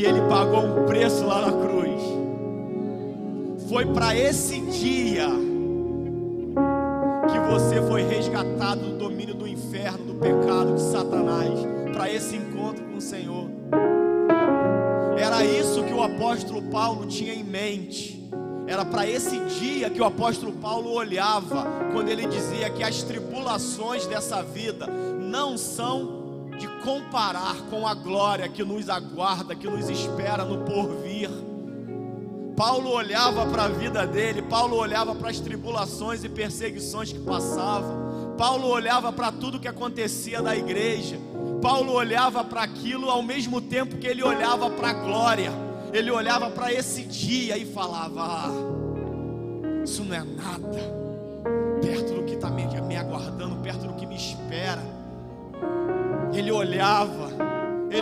que Ele pagou um preço lá na cruz. Foi para esse dia que você foi resgatado do domínio do inferno, do pecado, de Satanás, para esse encontro com o Senhor. Era isso que o apóstolo Paulo tinha em mente. Era para esse dia que o apóstolo Paulo olhava, quando ele dizia que as tribulações dessa vida não são de comparar com a glória que nos aguarda, que nos espera no porvir. Paulo olhava para a vida dele, Paulo olhava para as tribulações e perseguições que passava, Paulo olhava para tudo que acontecia da igreja, Paulo olhava para aquilo ao mesmo tempo que ele olhava para a glória. Ele olhava para esse dia e falava: isso não é nada perto do que está me aguardando, perto do que me espera. Ele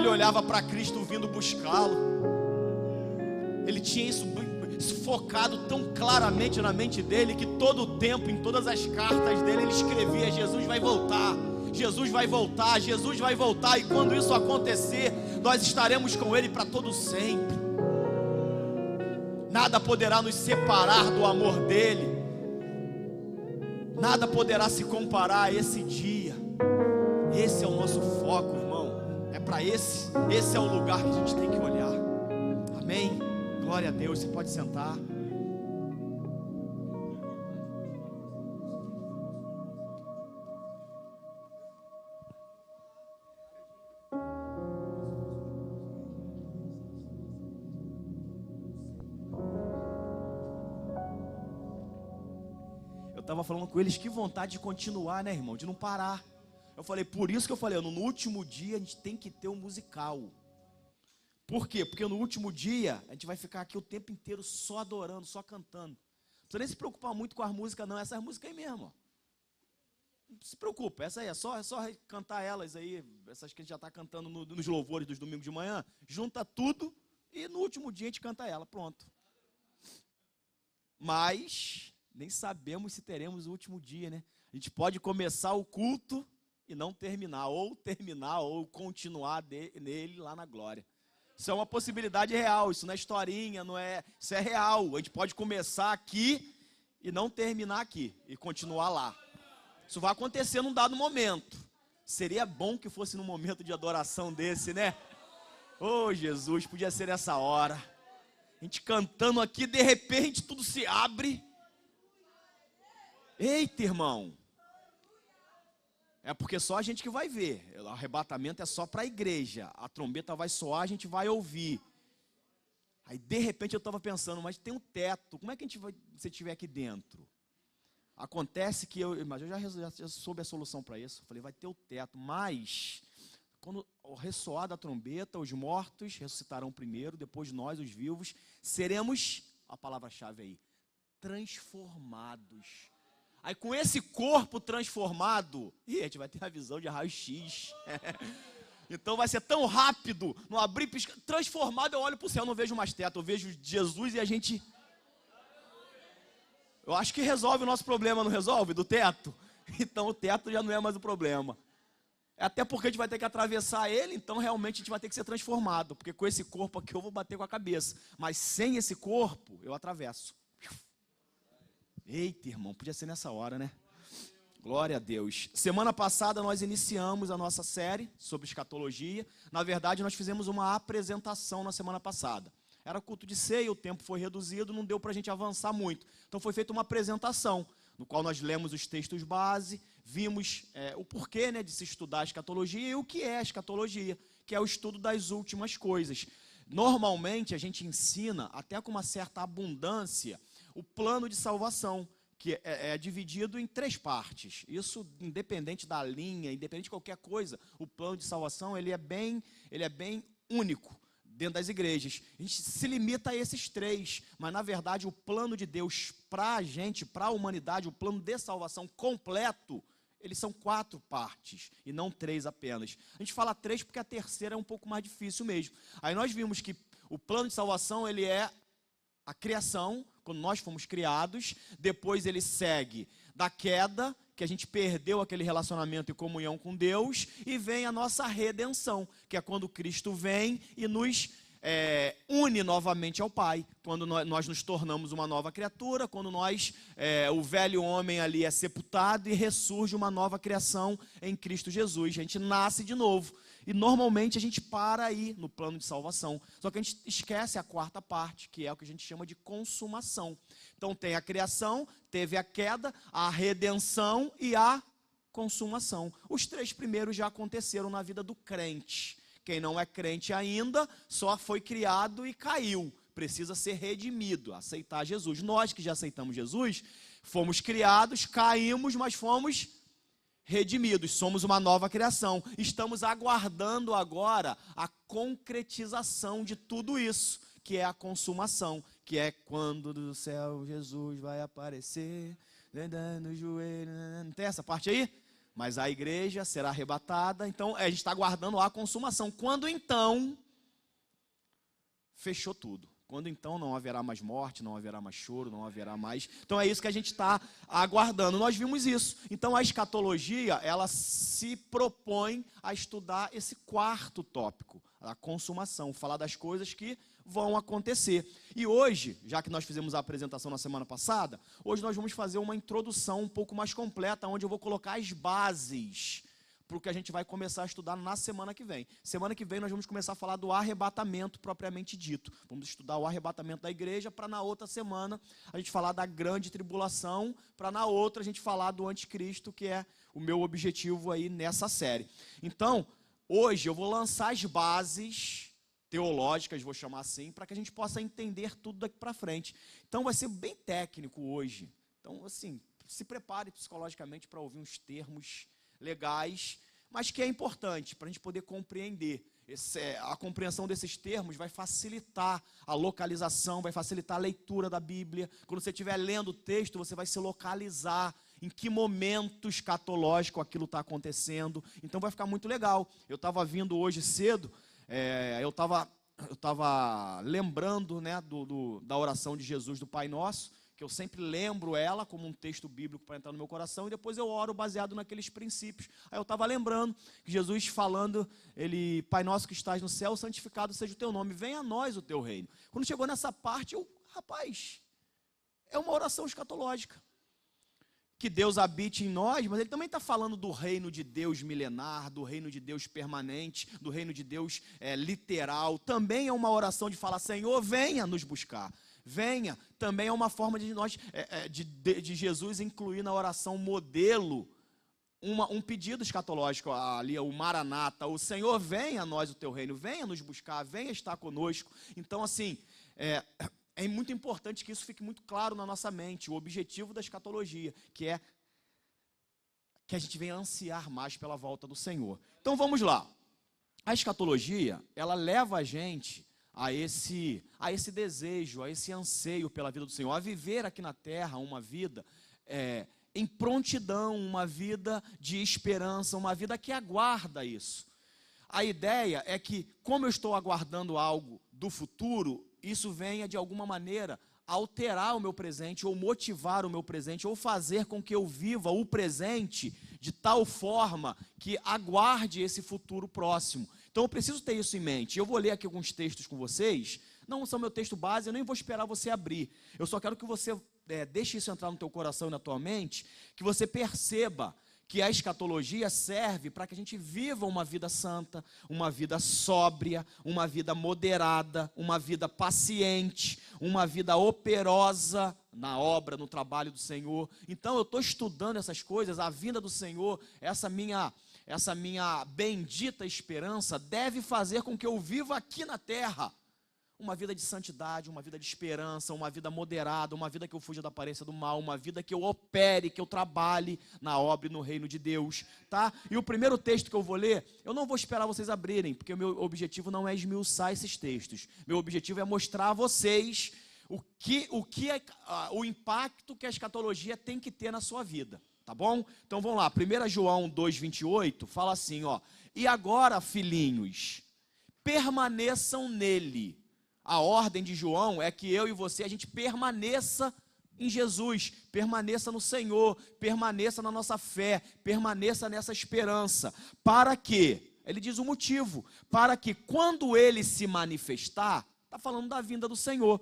olhava para Cristo vindo buscá-lo. Ele tinha isso focado tão claramente na mente dele, que todo o tempo, em todas as cartas dele, ele escrevia: Jesus vai voltar, Jesus vai voltar, Jesus vai voltar. E quando isso acontecer, nós estaremos com ele para todo sempre. Nada poderá nos separar do amor dele. Nada poderá se comparar a esse dia. Esse é o nosso foco, irmão. É para esse é o lugar que a gente tem que olhar. Amém? Glória a Deus. Você pode sentar. Eu estava falando com eles, que vontade de continuar, né, irmão? De não parar. Eu falei, por isso que eu falei, no último dia a gente tem que ter um musical. Por quê? Porque no último dia a gente vai ficar aqui o tempo inteiro só adorando, só cantando. Não precisa nem se preocupar muito com as músicas, não. Essas músicas aí mesmo, ó. Não se preocupa, essa aí é só cantar elas aí, essas que a gente já está cantando nos louvores dos domingos de manhã. Junta tudo e no último dia a gente canta ela, pronto. Mas nem sabemos se teremos o último dia, né? A gente pode começar o culto e não terminar, ou continuar nele lá na glória. Isso é uma possibilidade real, isso não é historinha, não é, isso é real. A gente pode começar aqui e não terminar aqui, e continuar lá. Isso vai acontecer num dado momento. Seria bom que fosse num momento de adoração desse, né? Oh, Jesus, podia ser nessa hora. A gente cantando aqui, de repente tudo se abre. Eita, irmão. É porque só a gente que vai ver. O arrebatamento é só para a igreja. A trombeta vai soar, a gente vai ouvir. Aí de repente eu estava pensando, mas tem um teto. Como é que a gente vai, se estiver aqui dentro? Acontece que mas eu já soube a solução para isso. Eu falei, vai ter o teto, mas quando ressoar da trombeta, os mortos ressuscitarão primeiro, depois nós, os vivos, seremos, a palavra-chave aí, transformados. Aí com esse corpo transformado, a gente vai ter a visão de raio-x. Então vai ser tão rápido, não abrir, piscar, transformado, eu olho para o céu, não vejo mais teto, eu vejo Jesus e a gente... Eu acho que resolve o nosso problema, não resolve? Do teto? Então o teto já não é mais o problema. Até porque a gente vai ter que atravessar ele, então realmente a gente vai ter que ser transformado. Porque com esse corpo aqui eu vou bater com a cabeça. Mas sem esse corpo, eu atravesso. Eita, irmão, podia ser nessa hora, né? Glória a Deus. Semana passada nós iniciamos a nossa série sobre escatologia. Na verdade, nós fizemos uma apresentação na semana passada. Era culto de ceia, o tempo foi reduzido, não deu para a gente avançar muito. Então foi feita uma apresentação, no qual nós lemos os textos base, vimos o porquê, né, de se estudar a escatologia e o que é a escatologia, que é o estudo das últimas coisas. Normalmente a gente ensina, até com uma certa abundância, o plano de salvação, que é dividido em 3 partes. Isso independente da linha, independente de qualquer coisa, o plano de salvação ele é bem único dentro das igrejas. A gente se limita a esses 3, mas na verdade o plano de Deus para a gente, para a humanidade, o plano de salvação completo, eles são 4 partes e não 3 apenas. A gente fala 3 porque a terceira é um pouco mais difícil mesmo. Aí nós vimos que o plano de salvação ele é a criação, quando nós fomos criados, depois ele segue da queda, que a gente perdeu aquele relacionamento e comunhão com Deus, e vem a nossa redenção, que é quando Cristo vem e nos une novamente ao Pai, quando nós nos tornamos uma nova criatura, quando o velho homem ali é sepultado e ressurge uma nova criação em Cristo Jesus. A gente nasce de novo. E normalmente a gente para aí no plano de salvação. Só que a gente esquece a quarta parte, que é o que a gente chama de consumação. Então tem a criação, teve a queda, a redenção e a consumação. Os 3 primeiros já aconteceram na vida do crente. Quem não é crente ainda, só foi criado e caiu. Precisa ser redimido, aceitar Jesus. Nós que já aceitamos Jesus, fomos criados, caímos, mas fomos redimidos. Somos uma nova criação. Estamos aguardando agora a concretização de tudo isso, que é a consumação, que é quando do céu Jesus vai aparecer, no joelho. Não tem essa parte aí? Mas a igreja será arrebatada. Então a gente está aguardando a consumação. Quando então fechou tudo. Quando então não haverá mais morte, não haverá mais choro, não haverá mais. Então é isso que a gente está aguardando. Nós vimos isso. Então a escatologia, ela se propõe a estudar esse 4º tópico, a consumação, falar das coisas que vão acontecer. E hoje, já que nós fizemos a apresentação na semana passada, hoje nós vamos fazer uma introdução um pouco mais completa, onde eu vou colocar as bases para o que a gente vai começar a estudar na semana que vem. Semana que vem nós vamos começar a falar do arrebatamento propriamente dito. Vamos estudar o arrebatamento da igreja, para na outra semana a gente falar da grande tribulação, para na outra a gente falar do anticristo, que é o meu objetivo aí nessa série. Então, hoje eu vou lançar as bases teológicas, vou chamar assim, para que a gente possa entender tudo daqui para frente. Então vai ser bem técnico hoje. Então, assim, se prepare psicologicamente para ouvir uns termos legais, mas que é importante para a gente poder compreender. A compreensão desses termos vai facilitar a localização, vai facilitar a leitura da Bíblia. Quando você estiver lendo o texto, você vai se localizar em que momento escatológico aquilo está acontecendo. Então vai ficar muito legal. Eu estava vindo hoje cedo, eu estava lembrando, né, da oração de Jesus do Pai Nosso, que eu sempre lembro ela como um texto bíblico para entrar no meu coração, e depois eu oro baseado naqueles princípios. Aí eu estava lembrando que Jesus falando, Pai Nosso que estás no céu, santificado seja o teu nome, venha a nós o teu reino. Quando chegou nessa parte, rapaz, é uma oração escatológica. Que Deus habite em nós, mas ele também está falando do reino de Deus milenar, do reino de Deus permanente, do reino de Deus literal. Também é uma oração de falar, Senhor, venha nos buscar. Venha. Também é uma forma de nós, de Jesus incluir na oração modelo um pedido escatológico ali, o Maranata, o Senhor, venha a nós o teu reino, venha nos buscar, venha estar conosco. Então, assim, é muito importante que isso fique muito claro na nossa mente, o objetivo da escatologia, que é que a gente venha ansiar mais pela volta do Senhor. Então vamos lá. A escatologia, ela leva a gente a esse desejo, a esse anseio pela vida do Senhor, a viver aqui na terra uma vida em prontidão, uma vida de esperança, uma vida que aguarda isso. A ideia é que, como eu estou aguardando algo do futuro, isso venha de alguma maneira alterar o meu presente, ou motivar o meu presente, ou fazer com que eu viva o presente de tal forma que aguarde esse futuro próximo. Então eu preciso ter isso em mente. Eu vou ler aqui alguns textos com vocês, não são meu texto base, eu nem vou esperar você abrir. Eu só quero que você deixe isso entrar no teu coração e na tua mente, que você perceba que a escatologia serve para que a gente viva uma vida santa, uma vida sóbria, uma vida moderada, uma vida paciente, uma vida operosa na obra, no trabalho do Senhor. Então eu estou estudando essas coisas, a vinda do Senhor, essa minha bendita esperança deve fazer com que eu viva aqui na terra uma vida de santidade, uma vida de esperança, uma vida moderada, uma vida que eu fuja da aparência do mal, uma vida que eu opere, que eu trabalhe na obra e no reino de Deus, tá? E o primeiro texto que eu vou ler, eu não vou esperar vocês abrirem, porque o meu objetivo não é esmiuçar esses textos. Meu objetivo é mostrar a vocês o impacto que a escatologia tem que ter na sua vida, tá bom? Então vamos lá, 1 João 2,28 fala assim, ó: e agora, filhinhos, permaneçam nele. A ordem de João é que eu e você, a gente permaneça em Jesus, permaneça no Senhor, permaneça na nossa fé, permaneça nessa esperança, para que, Ele diz o motivo, para que quando ele se manifestar, está falando da vinda do Senhor,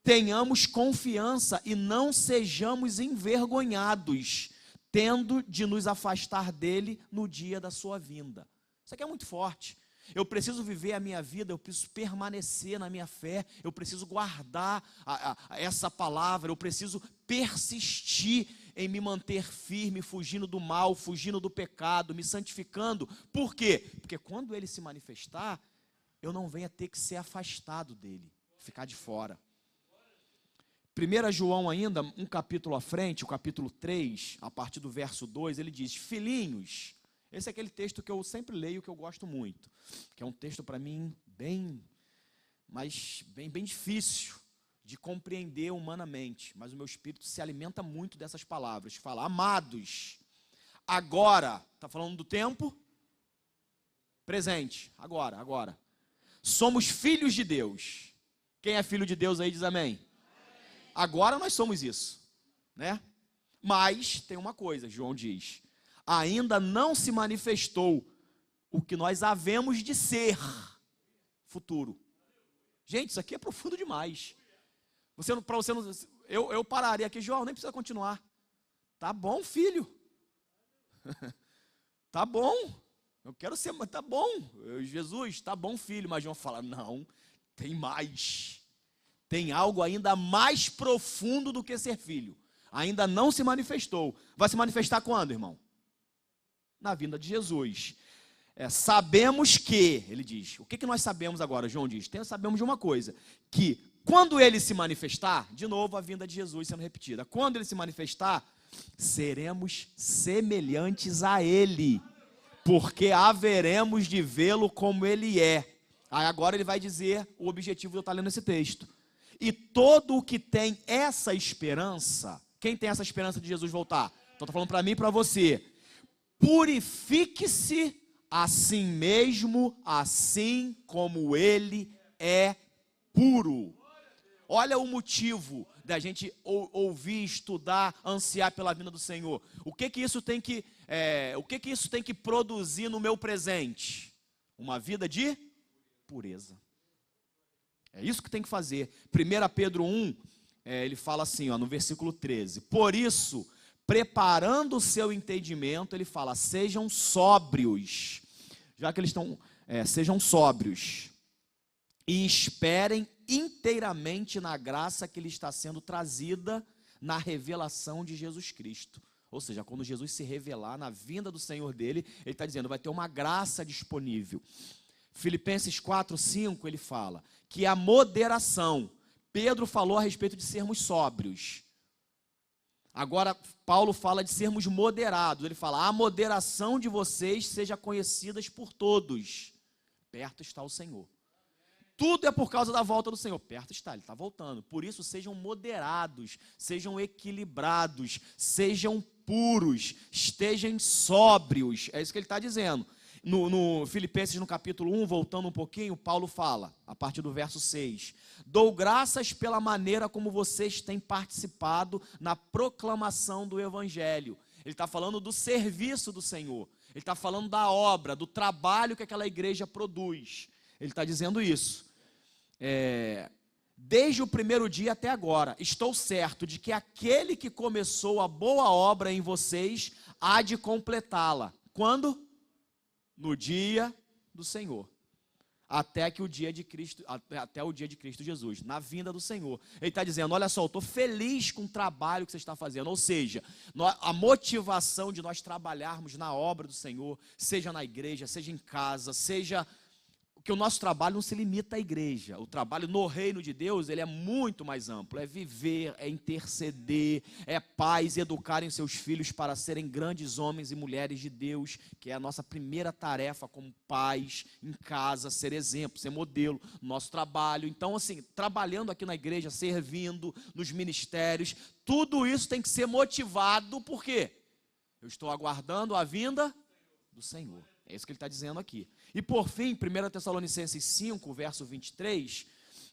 tenhamos confiança e não sejamos envergonhados, tendo de nos afastar dele no dia da sua vinda. Isso aqui é muito forte. Eu preciso viver a minha vida, eu preciso permanecer na minha fé, eu preciso guardar essa palavra, eu preciso persistir em me manter firme, fugindo do mal, fugindo do pecado, me santificando. Por quê? Porque quando ele se manifestar, eu não venha ter que ser afastado dele, ficar de fora. 1 João ainda, um capítulo à frente, o capítulo 3, a partir do verso 2, ele diz: filhinhos, esse é aquele texto que eu sempre leio, que eu gosto muito, que é um texto para mim bem difícil de compreender humanamente, mas o meu espírito se alimenta muito dessas palavras, que fala: amados, agora, está falando do tempo presente, agora, somos filhos de Deus. Quem é filho de Deus aí diz amém. Agora nós somos isso, né? Mas tem uma coisa, João diz: ainda não se manifestou o que nós havemos de ser, futuro. Gente, isso aqui é profundo demais. Eu pararia aqui, João, nem precisa continuar. Tá bom, filho. Tá bom. Eu quero ser, mas tá bom. Jesus, tá bom, filho. Mas João fala: não, tem mais. Tem algo ainda mais profundo do que ser filho. Ainda não se manifestou. Vai se manifestar quando, irmão? Na vinda de Jesus. Sabemos que, ele diz, o que nós sabemos agora? João diz, sabemos de uma coisa, que quando ele se manifestar, de novo a vinda de Jesus sendo repetida, quando ele se manifestar, seremos semelhantes a ele, porque haveremos de vê-lo como ele é. Aí agora ele vai dizer o objetivo de eu estar lendo esse texto. E todo o que tem essa esperança, quem tem essa esperança de Jesus voltar? Então estou falando para mim e para você. Purifique-se a si mesmo, assim como ele é puro. Olha o motivo da gente ouvir, estudar, ansiar pela vinda do Senhor. O que isso tem que produzir no meu presente? Uma vida de pureza. É isso que tem que fazer. 1 Pedro 1, ele fala assim, no versículo 13. Por isso, preparando o seu entendimento, ele fala: sejam sóbrios. Já que eles estão, sejam sóbrios. E esperem inteiramente na graça que lhe está sendo trazida na revelação de Jesus Cristo. Ou seja, quando Jesus se revelar na vinda do Senhor dele, ele está dizendo, vai ter uma graça disponível. Filipenses 4:5, ele fala que a moderação, Pedro falou a respeito de sermos sóbrios. Agora, Paulo fala de sermos moderados. Ele fala: a moderação de vocês seja conhecida por todos. Perto está o Senhor. Tudo é por causa da volta do Senhor. Perto está, ele está voltando. Por isso, sejam moderados, sejam equilibrados, sejam puros, estejam sóbrios. É isso que ele está dizendo. No Filipenses, no capítulo 1, voltando um pouquinho, Paulo fala, a partir do verso 6, dou graças pela maneira como vocês têm participado na proclamação do Evangelho. Ele está falando do serviço do Senhor, ele está falando da obra, do trabalho que aquela igreja produz. Ele está dizendo isso. Desde o primeiro dia até agora, estou certo de que aquele que começou a boa obra em vocês há de completá-la. Quando? No dia do Senhor, até o dia de Cristo Jesus, na vinda do Senhor. Ele está dizendo: olha só, eu estou feliz com o trabalho que você está fazendo. Ou seja, a motivação de nós trabalharmos na obra do Senhor, seja na igreja, seja em casa, seja... Porque o nosso trabalho não se limita à igreja. O trabalho no reino de Deus, ele é muito mais amplo. É viver, é interceder, é pais educarem seus filhos para serem grandes homens e mulheres de Deus, que é a nossa primeira tarefa como pais, em casa, ser exemplo, ser modelo, nosso trabalho. Então, assim, trabalhando aqui na igreja, servindo, nos ministérios, tudo isso tem que ser motivado, por quê? Eu estou aguardando a vinda do Senhor. É isso que ele está dizendo aqui. E por fim, 1 Tessalonicenses 5, verso 23,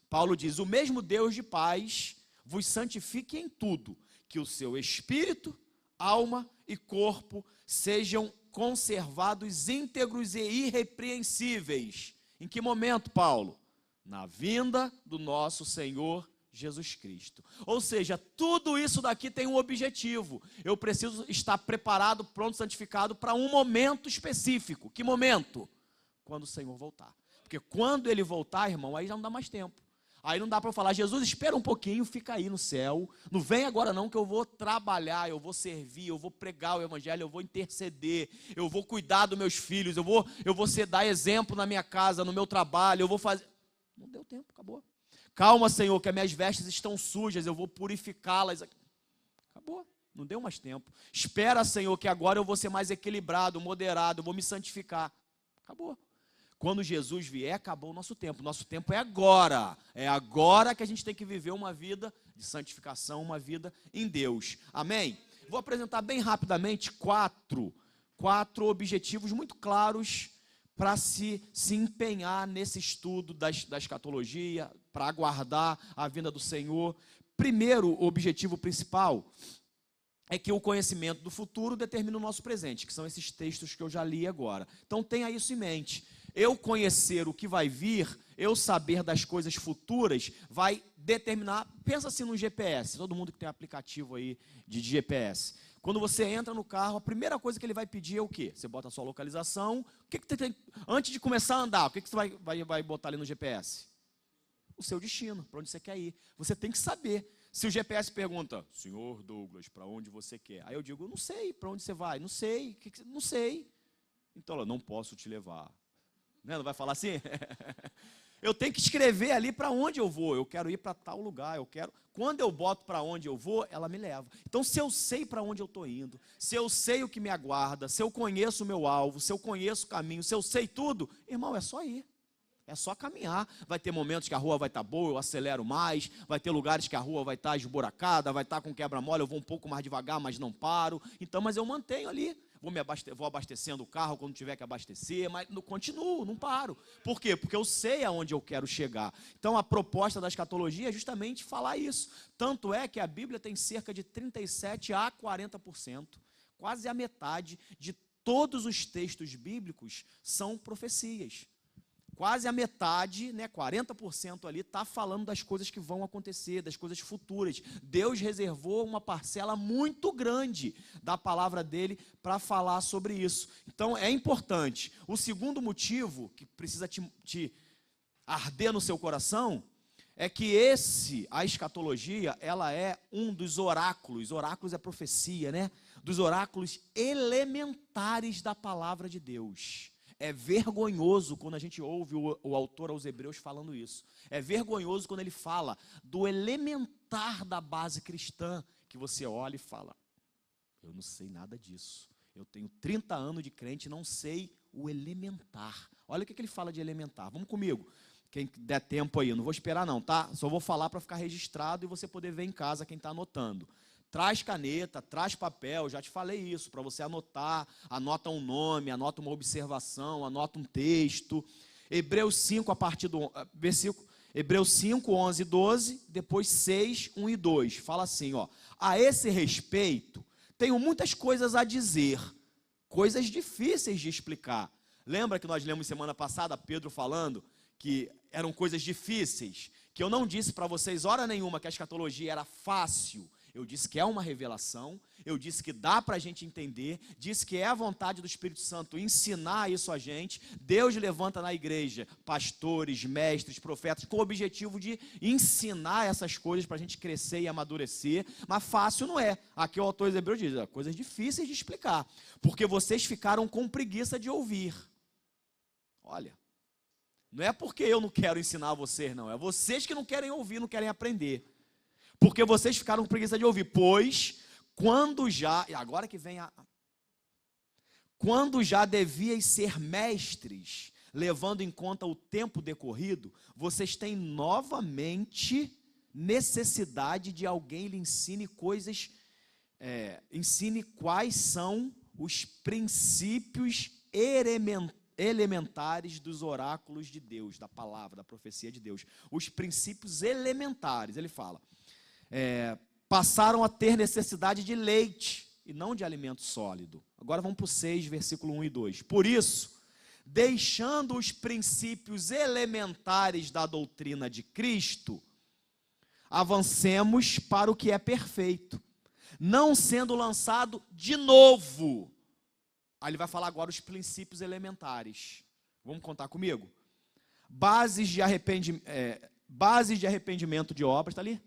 Paulo diz: o mesmo Deus de paz vos santifique em tudo, que o seu espírito, alma e corpo sejam conservados íntegros e irrepreensíveis. Em que momento, Paulo? Na vinda do nosso Senhor Jesus Cristo. Ou seja, tudo isso daqui tem um objetivo. Eu preciso estar preparado, pronto, santificado para um momento específico. Que momento? Quando o Senhor voltar. Porque quando Ele voltar, irmão, aí já não dá mais tempo. Aí não dá para eu falar, Jesus, espera um pouquinho, fica aí no céu. Não vem agora não, que eu vou trabalhar, eu vou servir, eu vou pregar o evangelho, eu vou interceder, eu vou cuidar dos meus filhos, eu vou dar exemplo na minha casa, no meu trabalho, eu vou fazer... Não deu tempo, acabou. Calma, Senhor, que as minhas vestes estão sujas, eu vou purificá-las. Acabou, não deu mais tempo. Espera, Senhor, que agora eu vou ser mais equilibrado, moderado, eu vou me santificar. Acabou. Quando Jesus vier, acabou o nosso tempo. Nosso tempo é agora. É agora que a gente tem que viver uma vida de santificação, uma vida em Deus. Amém? Vou apresentar bem rapidamente quatro objetivos muito claros para se empenhar nesse estudo da escatologia, para aguardar a vinda do Senhor. Primeiro, o objetivo principal é que o conhecimento do futuro determina o nosso presente, que são esses textos que eu já li agora. Então tenha isso em mente. Eu conhecer o que vai vir, eu saber das coisas futuras, vai determinar, pensa assim no GPS, todo mundo que tem aplicativo aí de GPS. Quando você entra no carro, a primeira coisa que ele vai pedir é o quê? Você bota a sua localização, o que você tem, antes de começar a andar, o que você vai botar ali no GPS? O seu destino, para onde você quer ir. Você tem que saber. Se o GPS pergunta, senhor Douglas, para onde você quer? Aí eu digo, não sei, para onde você vai? Não sei, não sei. Então, eu não posso te levar. Não vai falar assim? Eu tenho que escrever ali para onde eu vou. Eu quero ir para tal lugar. Quando eu boto para onde eu vou, ela me leva. Então, se eu sei para onde eu estou indo, se eu sei o que me aguarda, se eu conheço o meu alvo, se eu conheço o caminho, se eu sei tudo, irmão, é só ir. É só caminhar. Vai ter momentos que a rua vai estar boa, eu acelero mais. Vai ter lugares que a rua vai estar esburacada, vai estar com quebra-mola, eu vou um pouco mais devagar, mas não paro. Então, mas eu mantenho ali. Vou abastecendo o carro quando tiver que abastecer, mas não continuo, não paro. Por quê? Porque eu sei aonde eu quero chegar. Então, a proposta da escatologia é justamente falar isso. Tanto é que a Bíblia tem cerca de 37% a 40%, quase a metade de todos os textos bíblicos são profecias. Quase a metade, 40% ali, está falando das coisas que vão acontecer, das coisas futuras. Deus reservou uma parcela muito grande da palavra dele para falar sobre isso. Então, é importante. O segundo motivo, que precisa te arder no seu coração, é que a escatologia, ela é um dos oráculos é profecia, dos oráculos elementares da palavra de Deus. É vergonhoso quando a gente ouve o autor aos Hebreus falando isso. É vergonhoso quando ele fala do elementar da base cristã, que você olha e fala, eu não sei nada disso. Eu tenho 30 anos de crente e não sei o elementar. Olha o que ele fala de elementar. Vamos comigo. Quem der tempo aí, eu não vou esperar não, tá? Só vou falar para ficar registrado e você poder ver em casa quem está anotando. Traz caneta, traz papel, já te falei isso, para você anotar, anota um nome, anota uma observação, anota um texto. Hebreus 5, a partir do versículo, Hebreus 5, 11 e 12, depois 6, 1 e 2. Fala assim, a esse respeito, tenho muitas coisas a dizer, coisas difíceis de explicar. Lembra que nós lemos semana passada, Pedro falando que eram coisas difíceis, que eu não disse para vocês hora nenhuma que a escatologia era fácil. Eu disse que é uma revelação, eu disse que dá para a gente entender, disse que é a vontade do Espírito Santo ensinar isso a gente. Deus levanta na igreja pastores, mestres, profetas, com o objetivo de ensinar essas coisas para a gente crescer e amadurecer, mas fácil não é. Aqui o autor de Hebreus diz, coisas difíceis de explicar, porque vocês ficaram com preguiça de ouvir. Olha, não é porque eu não quero ensinar a vocês, não, é vocês que não querem ouvir, não querem aprender. Porque vocês ficaram com preguiça de ouvir, pois quando já devíeis ser mestres, levando em conta o tempo decorrido, vocês têm novamente necessidade de alguém lhe ensine ensine quais são os princípios elementares dos oráculos de Deus, da palavra, da profecia de Deus. Os princípios elementares, ele fala. Passaram a ter necessidade de leite, e não de alimento sólido. Agora vamos para o 6, versículo 1 e 2. Por isso, deixando os princípios elementares da doutrina de Cristo, avancemos para o que é perfeito, não sendo lançado de novo. Aí ele vai falar agora os princípios elementares. Vamos contar comigo? Bases de arrependimento de obras, está ali?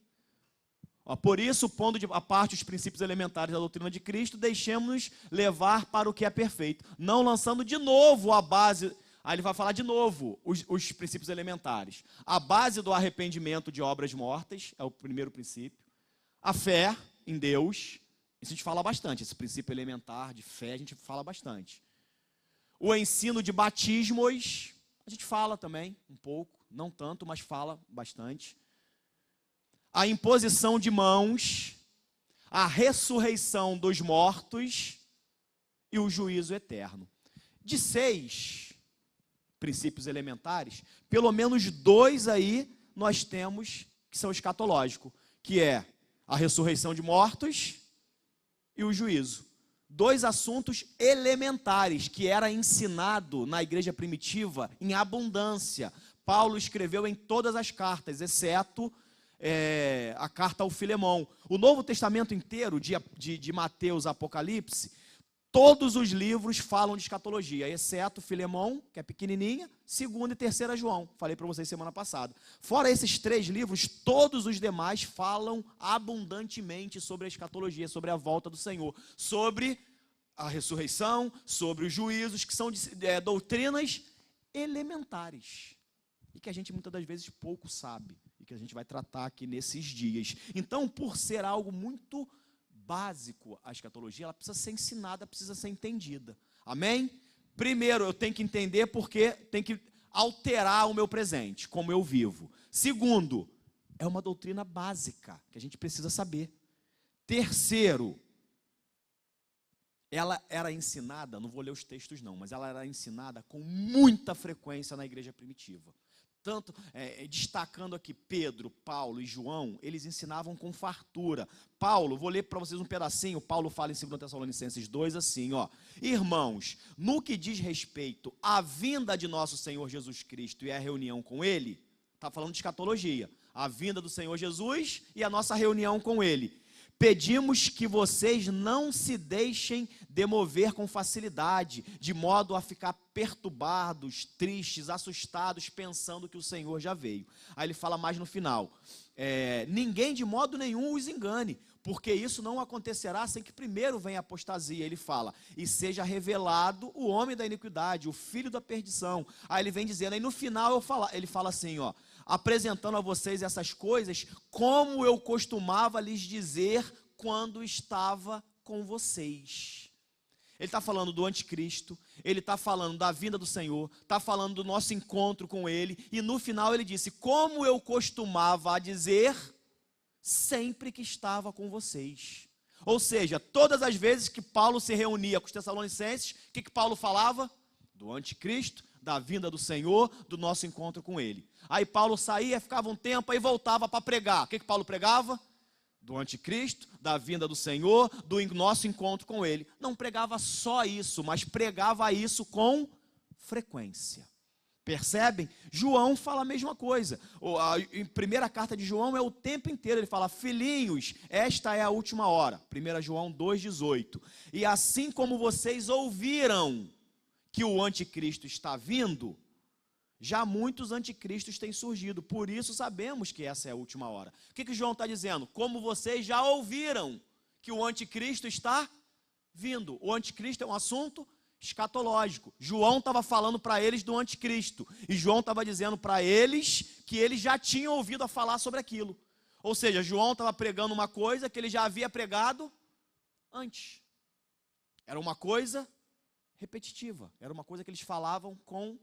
Por isso, pondo à parte os princípios elementares da doutrina de Cristo, deixemos-nos levar para o que é perfeito, não lançando de novo a base. Aí ele vai falar de novo os princípios elementares. A base do arrependimento de obras mortas, é o primeiro princípio. A fé em Deus, isso a gente fala bastante, esse princípio elementar de fé a gente fala bastante. O ensino de batismos, a gente fala também um pouco, não tanto, mas fala bastante. A imposição de mãos, a ressurreição dos mortos e o juízo eterno. De 6 princípios elementares, pelo menos 2 aí nós temos que são escatológicos, que é a ressurreição de mortos e o juízo. 2 assuntos elementares que era ensinado na igreja primitiva em abundância. Paulo escreveu em todas as cartas, exceto a carta ao Filemão. O Novo Testamento inteiro, de Mateus a Apocalipse, todos os livros falam de escatologia, exceto Filemão, que é pequenininha, 2ª e 3ª João, falei para vocês semana passada. Fora esses 3 livros, todos os demais falam abundantemente sobre a escatologia, sobre a volta do Senhor, sobre a ressurreição, sobre os juízos, que são doutrinas elementares, e que a gente muitas das vezes pouco sabe, e que a gente vai tratar aqui nesses dias. Então, por ser algo muito básico, a escatologia, ela precisa ser ensinada, precisa ser entendida. Amém? Primeiro, eu tenho que entender porque tem que alterar o meu presente, como eu vivo. Segundo, é uma doutrina básica, que a gente precisa saber. Terceiro, ela era ensinada, não vou ler os textos não, mas ela era ensinada com muita frequência na igreja primitiva. Tanto, destacando aqui Pedro, Paulo e João, eles ensinavam com fartura. Paulo, vou ler para vocês um pedacinho, Paulo fala em 2 Tessalonicenses 2 assim, irmãos, no que diz respeito à vinda de nosso Senhor Jesus Cristo e à reunião com Ele, está falando de escatologia, a vinda do Senhor Jesus e a nossa reunião com Ele. Pedimos que vocês não se deixem demover com facilidade, de modo a ficar perturbados, tristes, assustados, pensando que o Senhor já veio. Aí ele fala mais no final, ninguém de modo nenhum os engane, porque isso não acontecerá sem que primeiro venha a apostasia. Ele fala, e seja revelado o homem da iniquidade, o filho da perdição. Aí ele vem dizendo, aí no final ele fala assim, apresentando a vocês essas coisas, como eu costumava lhes dizer quando estava com vocês. Ele está falando do anticristo, ele está falando da vinda do Senhor, está falando do nosso encontro com Ele, e no final ele disse, como eu costumava dizer, sempre que estava com vocês. Ou seja, todas as vezes que Paulo se reunia com os Tessalonicenses, o que Paulo falava? Do anticristo, da vinda do Senhor, do nosso encontro com Ele. Aí Paulo saía, ficava um tempo, aí voltava para pregar. O que Paulo pregava? Do anticristo, da vinda do Senhor, do nosso encontro com Ele. Não pregava só isso, mas pregava isso com frequência. Percebem? João fala a mesma coisa. Em primeira carta de João é o tempo inteiro, ele fala, filhinhos, esta é a última hora. 1 João 2,18. E assim como vocês ouviram que o anticristo está vindo, já muitos anticristos têm surgido, por isso sabemos que essa é a última hora. O que João está dizendo? Como vocês já ouviram que o anticristo está vindo. O anticristo é um assunto escatológico. João estava falando para eles do anticristo, e João estava dizendo para eles que eles já tinham ouvido a falar sobre aquilo. Ou seja, João estava pregando uma coisa que ele já havia pregado antes. Era uma coisa repetitiva, era uma coisa que eles falavam com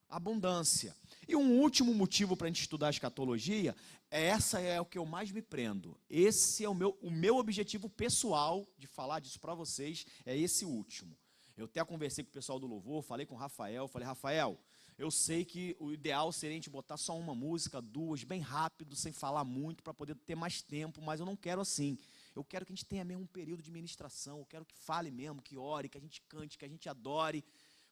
abundância. E um último motivo para a gente estudar a escatologia, essa é o que eu mais me prendo. Esse é o meu objetivo pessoal de falar disso para vocês, é esse último. Eu até conversei com o pessoal do louvor, falei com o Rafael, Rafael, eu sei que o ideal seria a gente botar só uma música, 2, bem rápido, sem falar muito, para poder ter mais tempo, mas eu não quero assim. eu quero que a gente tenha mesmo um período de ministração, eu quero que fale mesmo, que ore, que a gente cante, que a gente adore,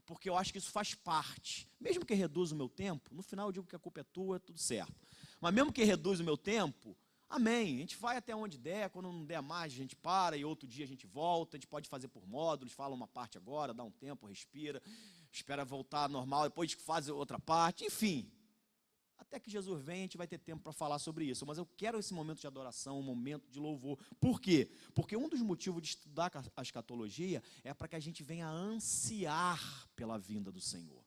porque eu acho que isso faz parte. Mesmo que reduza o meu tempo, no final eu digo que a culpa é tua, tudo certo. Mas mesmo que reduza o meu tempo, amém, a gente vai até onde der, quando não der mais a gente para e outro dia a gente volta, a gente pode fazer por módulos, fala uma parte agora, dá um tempo, respira, espera voltar normal, depois faz outra parte, enfim. Até que Jesus venha, a gente vai ter tempo para falar sobre isso. Mas eu quero esse momento de adoração, um momento de louvor. Por quê? Porque um dos motivos de estudar a escatologia é para que a gente venha ansiar pela vinda do Senhor.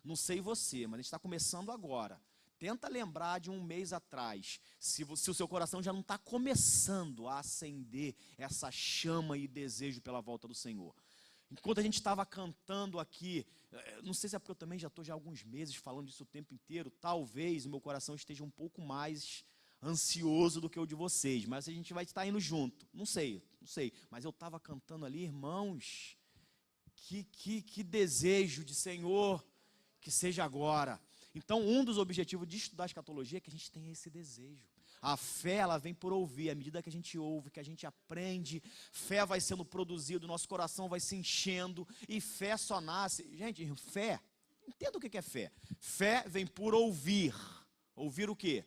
Não sei você, mas a gente está começando agora. Tenta lembrar de um mês atrás, se o seu coração já não está começando a acender essa chama e desejo pela volta do Senhor. Enquanto a gente estava cantando aqui, não sei se é porque eu também já estou há alguns meses falando disso o tempo inteiro, talvez o meu coração esteja um pouco mais ansioso do que o de vocês, mas a gente vai estar indo junto, não sei, mas eu estava cantando ali, irmãos, que desejo de Senhor, que seja agora. Então, um dos objetivos de estudar a escatologia é que a gente tenha esse desejo. A fé, ela vem por ouvir. À medida que a gente ouve, que a gente aprende, fé vai sendo produzida, nosso coração vai se enchendo, e fé só nasce. Gente, fé, entenda o que é fé. Fé vem por ouvir. Ouvir o quê?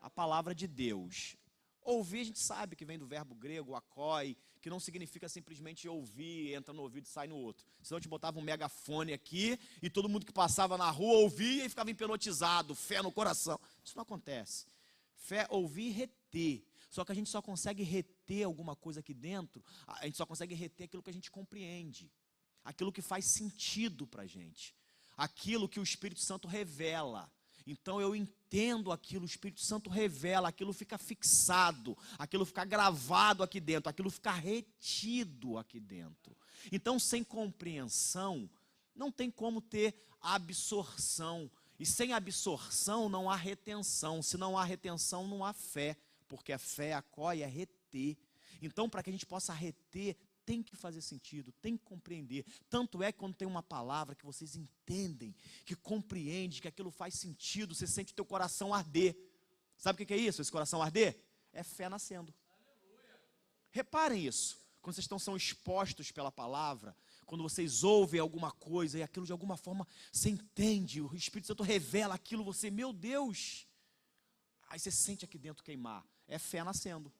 A palavra de Deus. Ouvir, a gente sabe que vem do verbo grego, akoi, que não significa simplesmente ouvir, entra no ouvido e sai no outro. Senão a gente botava um megafone aqui, e todo mundo que passava na rua ouvia e ficava hipnotizado, fé no coração. Isso não acontece. Fé, ouvir e reter. Só que a gente só consegue reter alguma coisa aqui dentro, a gente só consegue reter aquilo que a gente compreende, aquilo que faz sentido para a gente, aquilo que o Espírito Santo revela. Então eu entendo aquilo, o Espírito Santo revela, aquilo fica fixado, aquilo fica gravado aqui dentro, aquilo fica retido aqui dentro. Então, sem compreensão, não tem como ter absorção. E sem absorção não há retenção. Se não há retenção, não há fé. Porque a fé, acolhe, é reter. Então, para que a gente possa reter, tem que fazer sentido, tem que compreender. Tanto é que quando tem uma palavra que vocês entendem, que compreendem, que aquilo faz sentido, você sente o teu coração arder. Sabe o que é isso, esse coração arder? É fé nascendo. Reparem isso. Quando vocês são expostos pela palavra, quando vocês ouvem alguma coisa e aquilo de alguma forma você entende, o Espírito Santo revela aquilo, você, meu Deus, aí você sente aqui dentro queimar. É fé nascendo.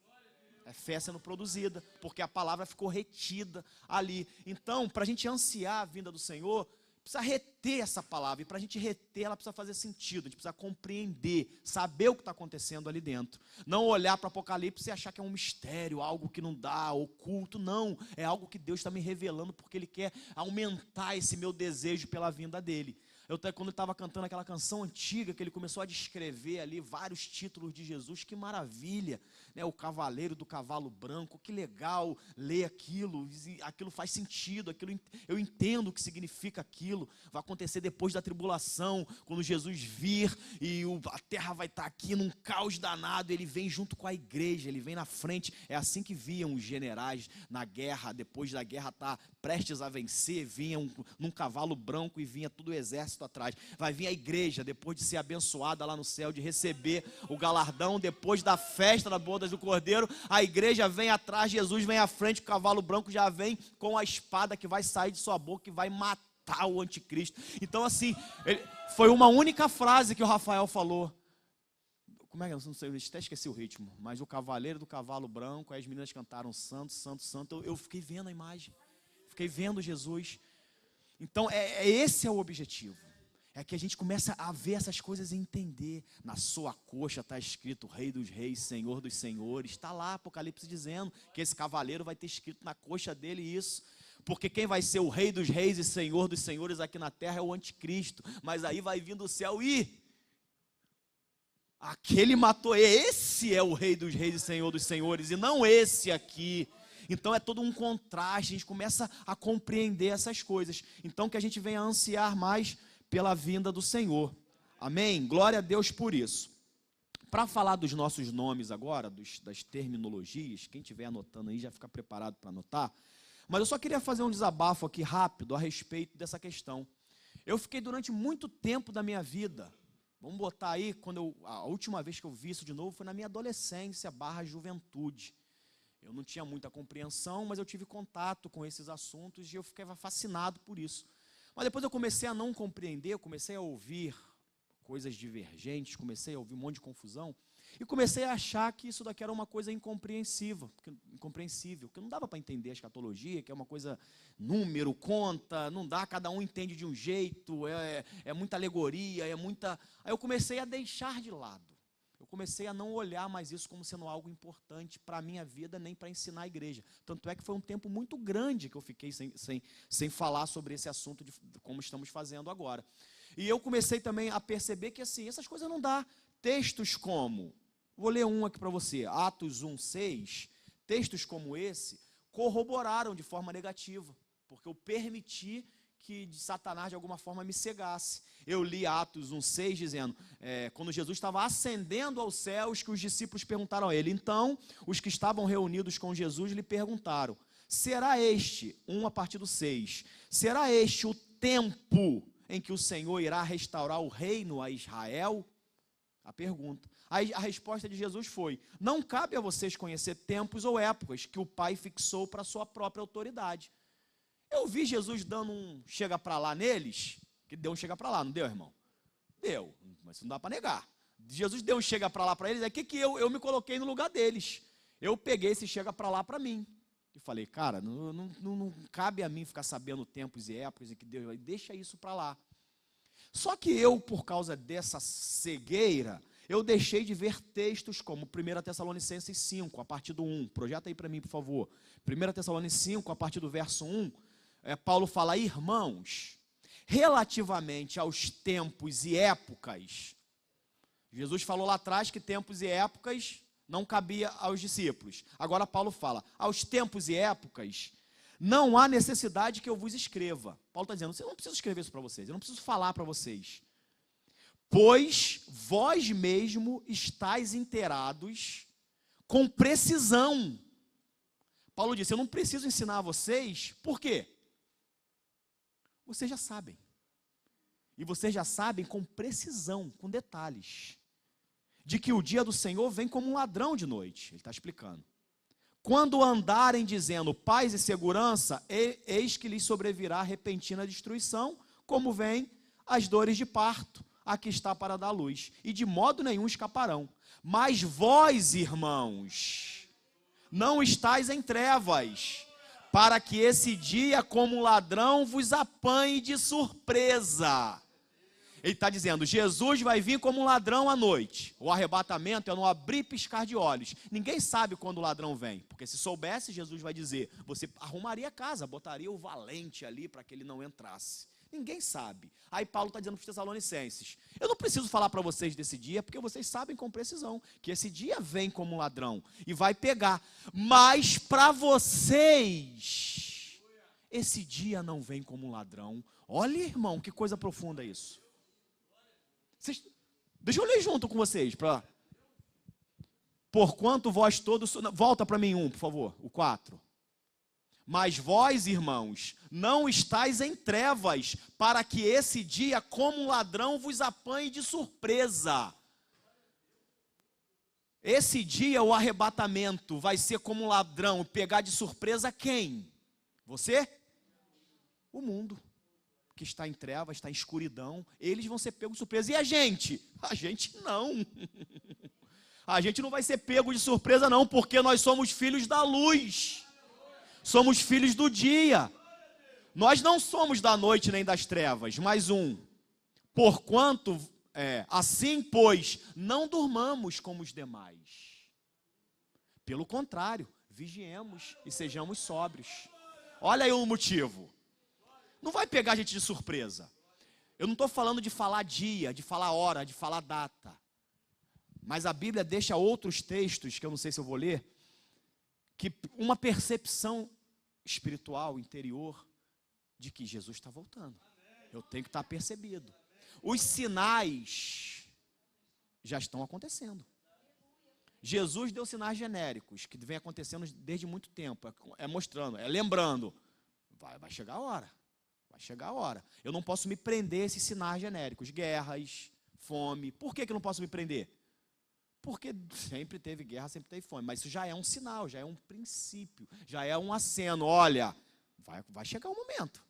É fé sendo produzida, porque a palavra ficou retida ali. Então, para a gente ansiar a vinda do Senhor, precisa reter essa palavra. E para a gente reter, ela precisa fazer sentido. A gente precisa compreender, saber o que está acontecendo ali dentro. Não olhar para o Apocalipse e achar que é um mistério, algo que não dá, oculto. Não, é algo que Deus está me revelando, porque Ele quer aumentar esse meu desejo pela vinda dEle. Quando eu estava cantando aquela canção antiga, que ele começou a descrever ali vários títulos de Jesus, que maravilha, né? O cavaleiro do cavalo branco, que legal ler aquilo faz sentido, eu entendo o que significa aquilo. Vai acontecer depois da tribulação, quando Jesus vir e a terra vai estar aqui num caos danado, ele vem junto com a igreja, ele vem na frente. É assim que viam os generais na guerra, depois da guerra estar prestes a vencer, vinham num cavalo branco e vinha todo o exército atrás. Vai vir a igreja depois de ser abençoada lá no céu, de receber o galardão depois da festa das bodas do Cordeiro. A igreja vem atrás, Jesus vem à frente, o cavalo branco já vem com a espada que vai sair de sua boca, que vai matar o anticristo. Então assim, foi uma única frase que o Rafael falou. Como é que eu não sei, eu até esqueci o ritmo, mas o cavaleiro do cavalo branco, aí as meninas cantaram santo, santo, santo. Eu fiquei vendo a imagem, fiquei vendo Jesus. Então esse é o objetivo. É que a gente começa a ver essas coisas e entender. Na sua coxa está escrito Rei dos Reis, Senhor dos Senhores. Está lá Apocalipse dizendo que esse cavaleiro vai ter escrito na coxa dele isso. Porque quem vai ser o Rei dos Reis e Senhor dos Senhores aqui na terra é o anticristo. Mas aí vai vir do céu e aquele matou, esse é o Rei dos Reis e Senhor dos Senhores, e não esse aqui. Então é todo um contraste, a gente começa a compreender essas coisas. Então que a gente venha ansiar mais pela vinda do Senhor. Amém? Glória a Deus por isso. Para falar dos nossos nomes agora, das terminologias, quem estiver anotando aí já fica preparado para anotar. Mas eu só queria fazer um desabafo aqui rápido a respeito dessa questão. Eu fiquei durante muito tempo da minha vida, vamos botar aí, a última vez que eu vi isso de novo foi na minha adolescência / juventude. Eu não tinha muita compreensão, mas eu tive contato com esses assuntos e eu ficava fascinado por isso. Mas depois eu comecei a não compreender, eu comecei a ouvir coisas divergentes, comecei a ouvir um monte de confusão, e comecei a achar que isso daqui era uma coisa incompreensível, que não dava para entender a escatologia, que é uma coisa, número, conta, não dá, cada um entende de um jeito, é muita alegoria, Aí eu comecei a deixar de lado, eu comecei a não olhar mais isso como sendo algo importante para a minha vida, nem para ensinar a igreja. Tanto é que foi um tempo muito grande que eu fiquei sem falar sobre esse assunto, como estamos fazendo agora. E eu comecei também a perceber que assim, essas coisas não dá. Textos como, vou ler um aqui para você, Atos 1:6, textos como esse corroboraram de forma negativa, porque eu permiti que Satanás de alguma forma me cegasse. Eu li Atos 1:6 dizendo, quando Jesus estava ascendendo aos céus, que os discípulos perguntaram a ele. Então, os que estavam reunidos com Jesus lhe perguntaram, será este, a partir do 6, será este o tempo em que o Senhor irá restaurar o reino a Israel? A pergunta. Aí a resposta de Jesus foi, não cabe a vocês conhecer tempos ou épocas que o Pai fixou para a sua própria autoridade. Eu vi Jesus dando um chega para lá neles, que deu um chega para lá, não deu, irmão? Deu, mas isso não dá para negar. Jesus deu um chega para lá para eles, é que eu me coloquei no lugar deles. Eu peguei esse chega para lá para mim. E falei, cara, não cabe a mim ficar sabendo tempos e épocas em que Deus vai, deixa isso para lá. Só que eu, por causa dessa cegueira, eu deixei de ver textos como 1 Tessalonicenses 5, a partir do 1. Projeta aí para mim, por favor. 1 Tessalonicenses 5, a partir do verso 1. Paulo fala, irmãos, relativamente aos tempos e épocas, Jesus falou lá atrás que tempos e épocas não cabia aos discípulos. Agora Paulo fala, aos tempos e épocas, não há necessidade que eu vos escreva. Paulo está dizendo, eu não preciso escrever isso para vocês, eu não preciso falar para vocês. Pois vós mesmo estáis inteirados com precisão. Paulo disse, eu não preciso ensinar a vocês, por quê? Vocês já sabem. E vocês já sabem com precisão, com detalhes, de que o dia do Senhor vem como um ladrão de noite. Ele está explicando. Quando andarem dizendo paz e segurança, eis que lhes sobrevirá repentina destruição, como vem as dores de parto, a que está para dar luz, e de modo nenhum escaparão. Mas vós, irmãos, não estáis em trevas, para que esse dia, como ladrão, vos apanhe de surpresa. Ele está dizendo, Jesus vai vir como um ladrão à noite. O arrebatamento é no abrir e piscar de olhos. Ninguém sabe quando o ladrão vem, porque se soubesse, Jesus vai dizer, você arrumaria a casa, botaria o valente ali para que ele não entrasse. Ninguém sabe. Aí Paulo está dizendo para os Tessalonicenses, eu não preciso falar para vocês desse dia, porque vocês sabem com precisão, que esse dia vem como um ladrão e vai pegar. Mas para vocês, esse dia não vem como um ladrão. Olha, irmão, que coisa profunda isso. Deixa eu ler junto com vocês. Porquanto vós todos... Volta para mim por favor, o 4. Mas vós, irmãos, não estáis em trevas, para que esse dia, como um ladrão, vos apanhe de surpresa. Esse dia, o arrebatamento, vai ser como um ladrão, pegar de surpresa quem? Você? O mundo. Que está em trevas, está em escuridão, eles vão ser pegos de surpresa. E a gente? A gente não. A gente não vai ser pego de surpresa não, porque nós somos filhos da luz. Somos filhos do dia. Nós não somos da noite nem das trevas. Mais porquanto, assim, pois, não durmamos como os demais. Pelo contrário, vigiemos e sejamos sóbrios. Olha aí o motivo. Não vai pegar a gente de surpresa. Eu não estou falando de falar dia, de falar hora, de falar data. Mas a Bíblia deixa outros textos, que eu não sei se eu vou ler, que uma percepção espiritual, interior, de que Jesus está voltando. Eu tenho que estar percebido. Os sinais já estão acontecendo. Jesus deu sinais genéricos, que vem acontecendo desde muito tempo. Mostrando, lembrando. Vai chegar a hora. Vai chegar a hora. Eu não posso me prender a esses sinais genéricos. Guerras, fome. Por que eu não posso me prender? Porque sempre teve guerra, sempre teve fome. Mas isso já é um sinal, já é um princípio, já é um aceno. Olha, vai chegar um momento.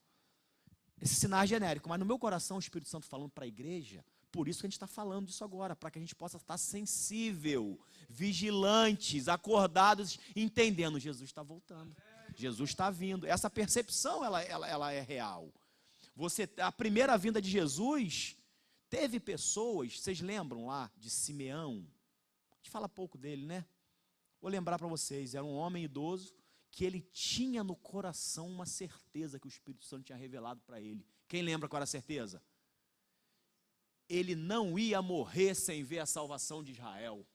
Esse sinal é genérico, mas no meu coração o Espírito Santo falando para a igreja, por isso que a gente está falando disso agora, para que a gente possa estar sensível, vigilantes, acordados, entendendo, Jesus está voltando, Jesus está vindo. Essa percepção, ela é real. A primeira vinda de Jesus, teve pessoas, vocês lembram lá de Simeão? A gente fala pouco dele, né? Vou lembrar para vocês, era um homem idoso, que ele tinha no coração uma certeza que o Espírito Santo tinha revelado para ele. Quem lembra qual era a certeza? Ele não ia morrer sem ver a salvação de Israel.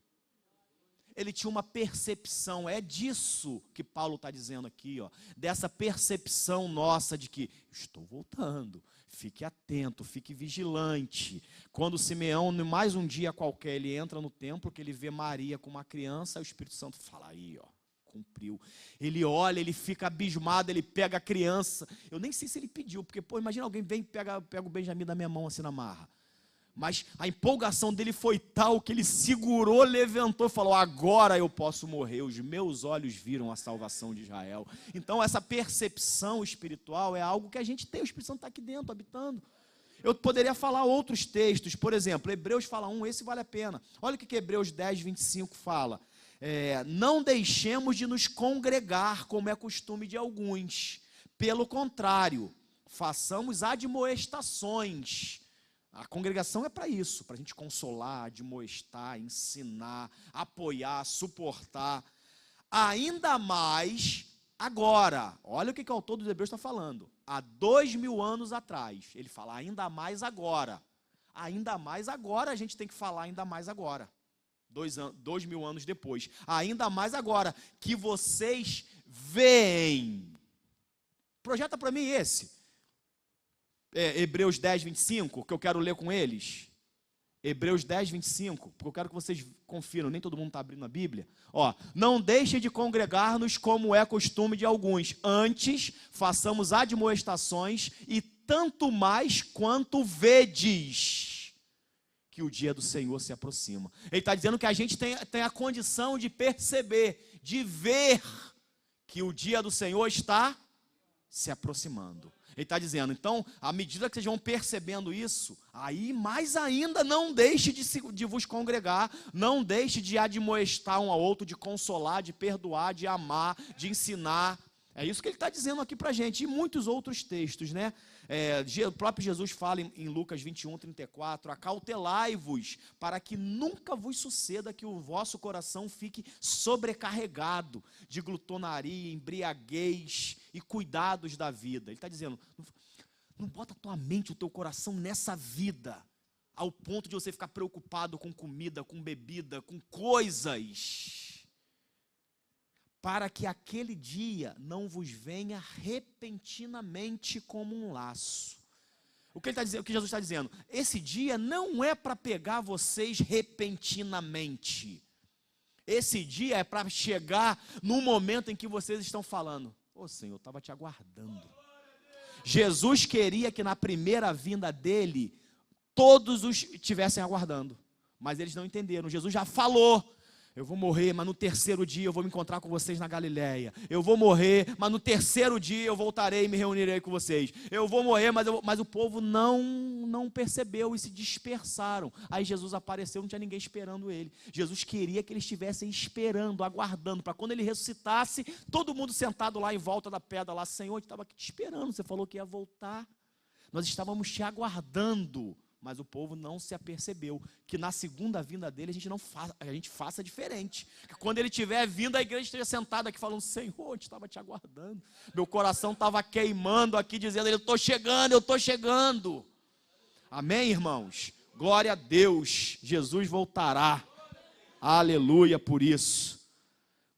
Ele tinha uma percepção, é disso que Paulo está dizendo aqui, ó, dessa percepção nossa de que estou voltando, fique atento, fique vigilante. Quando Simeão, mais um dia qualquer, ele entra no templo, que ele vê Maria com uma criança, o Espírito Santo fala aí, ó, cumpriu. Ele olha, ele fica abismado, ele pega a criança. Eu nem sei se ele pediu, porque, pô, imagina alguém vem e pega o Benjamim da minha mão assim na marra. Mas a empolgação dele foi tal que ele segurou, levantou e falou, agora eu posso morrer, os meus olhos viram a salvação de Israel. Então essa percepção espiritual é algo que a gente tem, o Espírito Santo está aqui dentro, habitando. Eu poderia falar outros textos, por exemplo, Hebreus fala esse vale a pena. Olha o que Hebreus 10, 25 fala. Não deixemos de nos congregar, como é costume de alguns. Pelo contrário, façamos admoestações. A congregação é para isso, para a gente consolar, admoestar, ensinar, apoiar, suportar. Ainda mais agora. Olha o que o autor dos Hebreus está falando. Há 2000 anos atrás. Ele fala ainda mais agora. Ainda mais agora a gente tem que falar ainda mais agora. 2000 anos depois. Ainda mais agora que vocês veem. Projeta para mim esse. Hebreus 10, 25, que eu quero ler com eles. Hebreus 10, 25, porque eu quero que vocês confiram, nem todo mundo está abrindo a Bíblia. Ó, não deixe de congregar-nos como é costume de alguns. Antes, façamos admoestações e tanto mais quanto vedes que o dia do Senhor se aproxima. Ele está dizendo que a gente tem a condição de perceber, de ver que o dia do Senhor está se aproximando. Ele está dizendo, então, à medida que vocês vão percebendo isso, aí mais ainda não deixe de vos congregar, não deixe de admoestar um ao outro, de consolar, de perdoar, de amar, de ensinar. É isso que ele está dizendo aqui para a gente, e muitos outros textos, né? O próprio Jesus fala em Lucas 21, 34, acautelai-vos, para que nunca vos suceda que o vosso coração fique sobrecarregado de glutonaria, embriaguez e cuidados da vida. Ele está dizendo, não bota a tua mente, o teu coração nessa vida, ao ponto de você ficar preocupado com comida, com bebida, com coisas, para que aquele dia não vos venha repentinamente como um laço. O que ele está dizendo, o que Jesus está dizendo? Esse dia não é para pegar vocês repentinamente. Esse dia é para chegar no momento em que vocês estão falando, Senhor, eu estava te aguardando. Jesus queria que na primeira vinda dele, todos os estivessem aguardando. Mas eles não entenderam. Jesus já falou, eu vou morrer, mas no terceiro dia eu vou me encontrar com vocês na Galileia. Eu vou morrer, mas no terceiro dia eu voltarei e me reunirei com vocês. Eu vou morrer, mas o povo não percebeu e se dispersaram. Aí Jesus apareceu, não tinha ninguém esperando ele. Jesus queria que eles estivessem esperando, aguardando, para quando ele ressuscitasse, todo mundo sentado lá em volta da pedra, lá, Senhor, a gente estava aqui te esperando, você falou que ia voltar. Nós estávamos te aguardando. Mas o povo não se apercebeu que na segunda vinda dele a gente faça diferente. Que quando ele estiver vindo, a igreja esteja sentada aqui falando, Senhor, eu estava te aguardando. Meu coração estava queimando aqui, dizendo, eu estou chegando. Amém, irmãos? Glória a Deus, Jesus voltará. Aleluia por isso.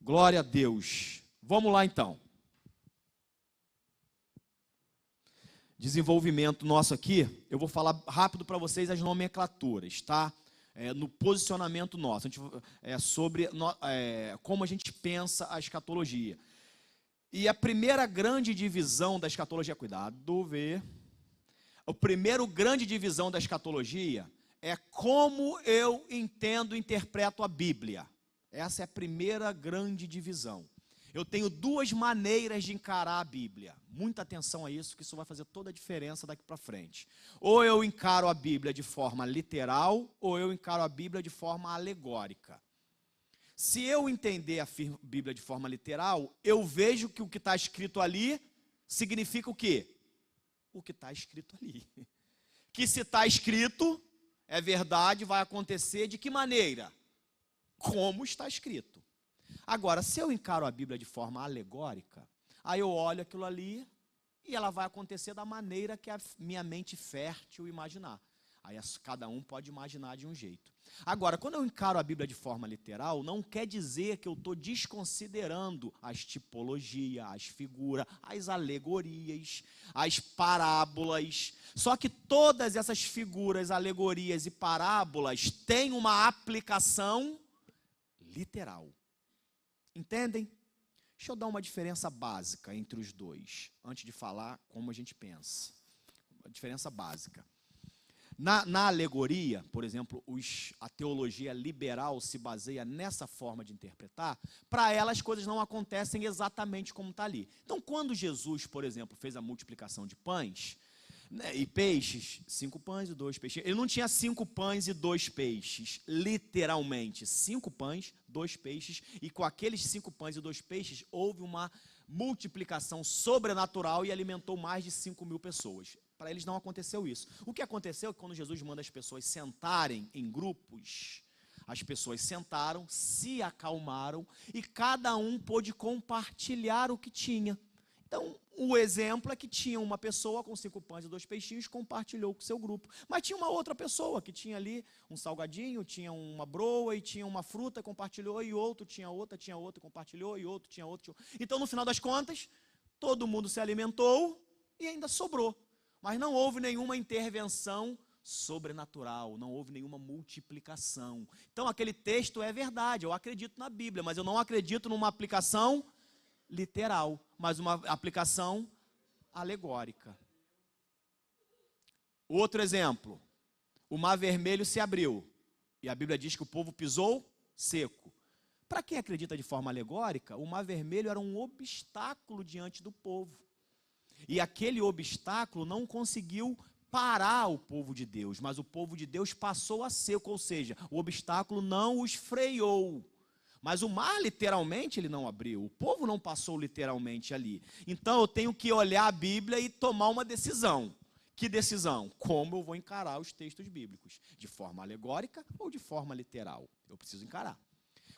Glória a Deus. Vamos lá então. Desenvolvimento nosso aqui, eu vou falar rápido para vocês as nomenclaturas, tá? No posicionamento nosso, sobre como a gente pensa a escatologia. E a primeira grande divisão da escatologia, cuidado, a primeira grande divisão da escatologia é como eu entendo e interpreto a Bíblia. Essa é a primeira grande divisão. Eu tenho duas maneiras de encarar a Bíblia. Muita atenção a isso, que isso vai fazer toda a diferença daqui para frente. Ou eu encaro a Bíblia de forma literal, ou eu encaro a Bíblia de forma alegórica. Se eu entender a Bíblia de forma literal, eu vejo que o que está escrito ali significa o quê? O que está escrito ali. Que se está escrito, é verdade, vai acontecer de que maneira? Como está escrito. Agora, se eu encaro a Bíblia de forma alegórica, aí eu olho aquilo ali e ela vai acontecer da maneira que a minha mente fértil imaginar. Aí cada um pode imaginar de um jeito. Agora, quando eu encaro a Bíblia de forma literal, não quer dizer que eu estou desconsiderando as tipologias, as figuras, as alegorias, as parábolas. Só que todas essas figuras, alegorias e parábolas têm uma aplicação literal. Entendem? Deixa eu dar uma diferença básica entre os dois, antes de falar como a gente pensa. Uma diferença básica. Na alegoria, por exemplo, a teologia liberal se baseia nessa forma de interpretar. Para ela as coisas não acontecem exatamente como está ali. Então, quando Jesus, por exemplo, fez a multiplicação de pães, né, e peixes, 5 pães e 2 peixes, ele não tinha 5 pães e 2 peixes, literalmente, 5 pães, 2 peixes, e com aqueles 5 pães e 2 peixes, houve uma multiplicação sobrenatural e alimentou mais de 5.000 pessoas. Para eles não aconteceu isso. O que aconteceu é que quando Jesus manda as pessoas sentarem em grupos, as pessoas sentaram, se acalmaram e cada um pôde compartilhar o que tinha. Então, o exemplo é que tinha uma pessoa com 5 pães e 2 peixinhos, compartilhou com o seu grupo. Mas tinha uma outra pessoa que tinha ali um salgadinho, tinha uma broa e tinha uma fruta, compartilhou, e outro tinha outra, compartilhou, e outro tinha outra. Então, no final das contas, todo mundo se alimentou e ainda sobrou. Mas não houve nenhuma intervenção sobrenatural, não houve nenhuma multiplicação. Então, aquele texto é verdade, eu acredito na Bíblia, mas eu não acredito numa aplicação literal, mas uma aplicação alegórica. Outro exemplo, o Mar Vermelho se abriu, e a Bíblia diz que o povo pisou seco. Para quem acredita de forma alegórica, o Mar Vermelho era um obstáculo diante do povo. E aquele obstáculo não conseguiu parar o povo de Deus, mas o povo de Deus passou a seco, ou seja, o obstáculo não os freou. Mas o mar, literalmente, ele não abriu. O povo não passou literalmente ali. Então, eu tenho que olhar a Bíblia e tomar uma decisão. Que decisão? Como eu vou encarar os textos bíblicos? De forma alegórica ou de forma literal? Eu preciso encarar.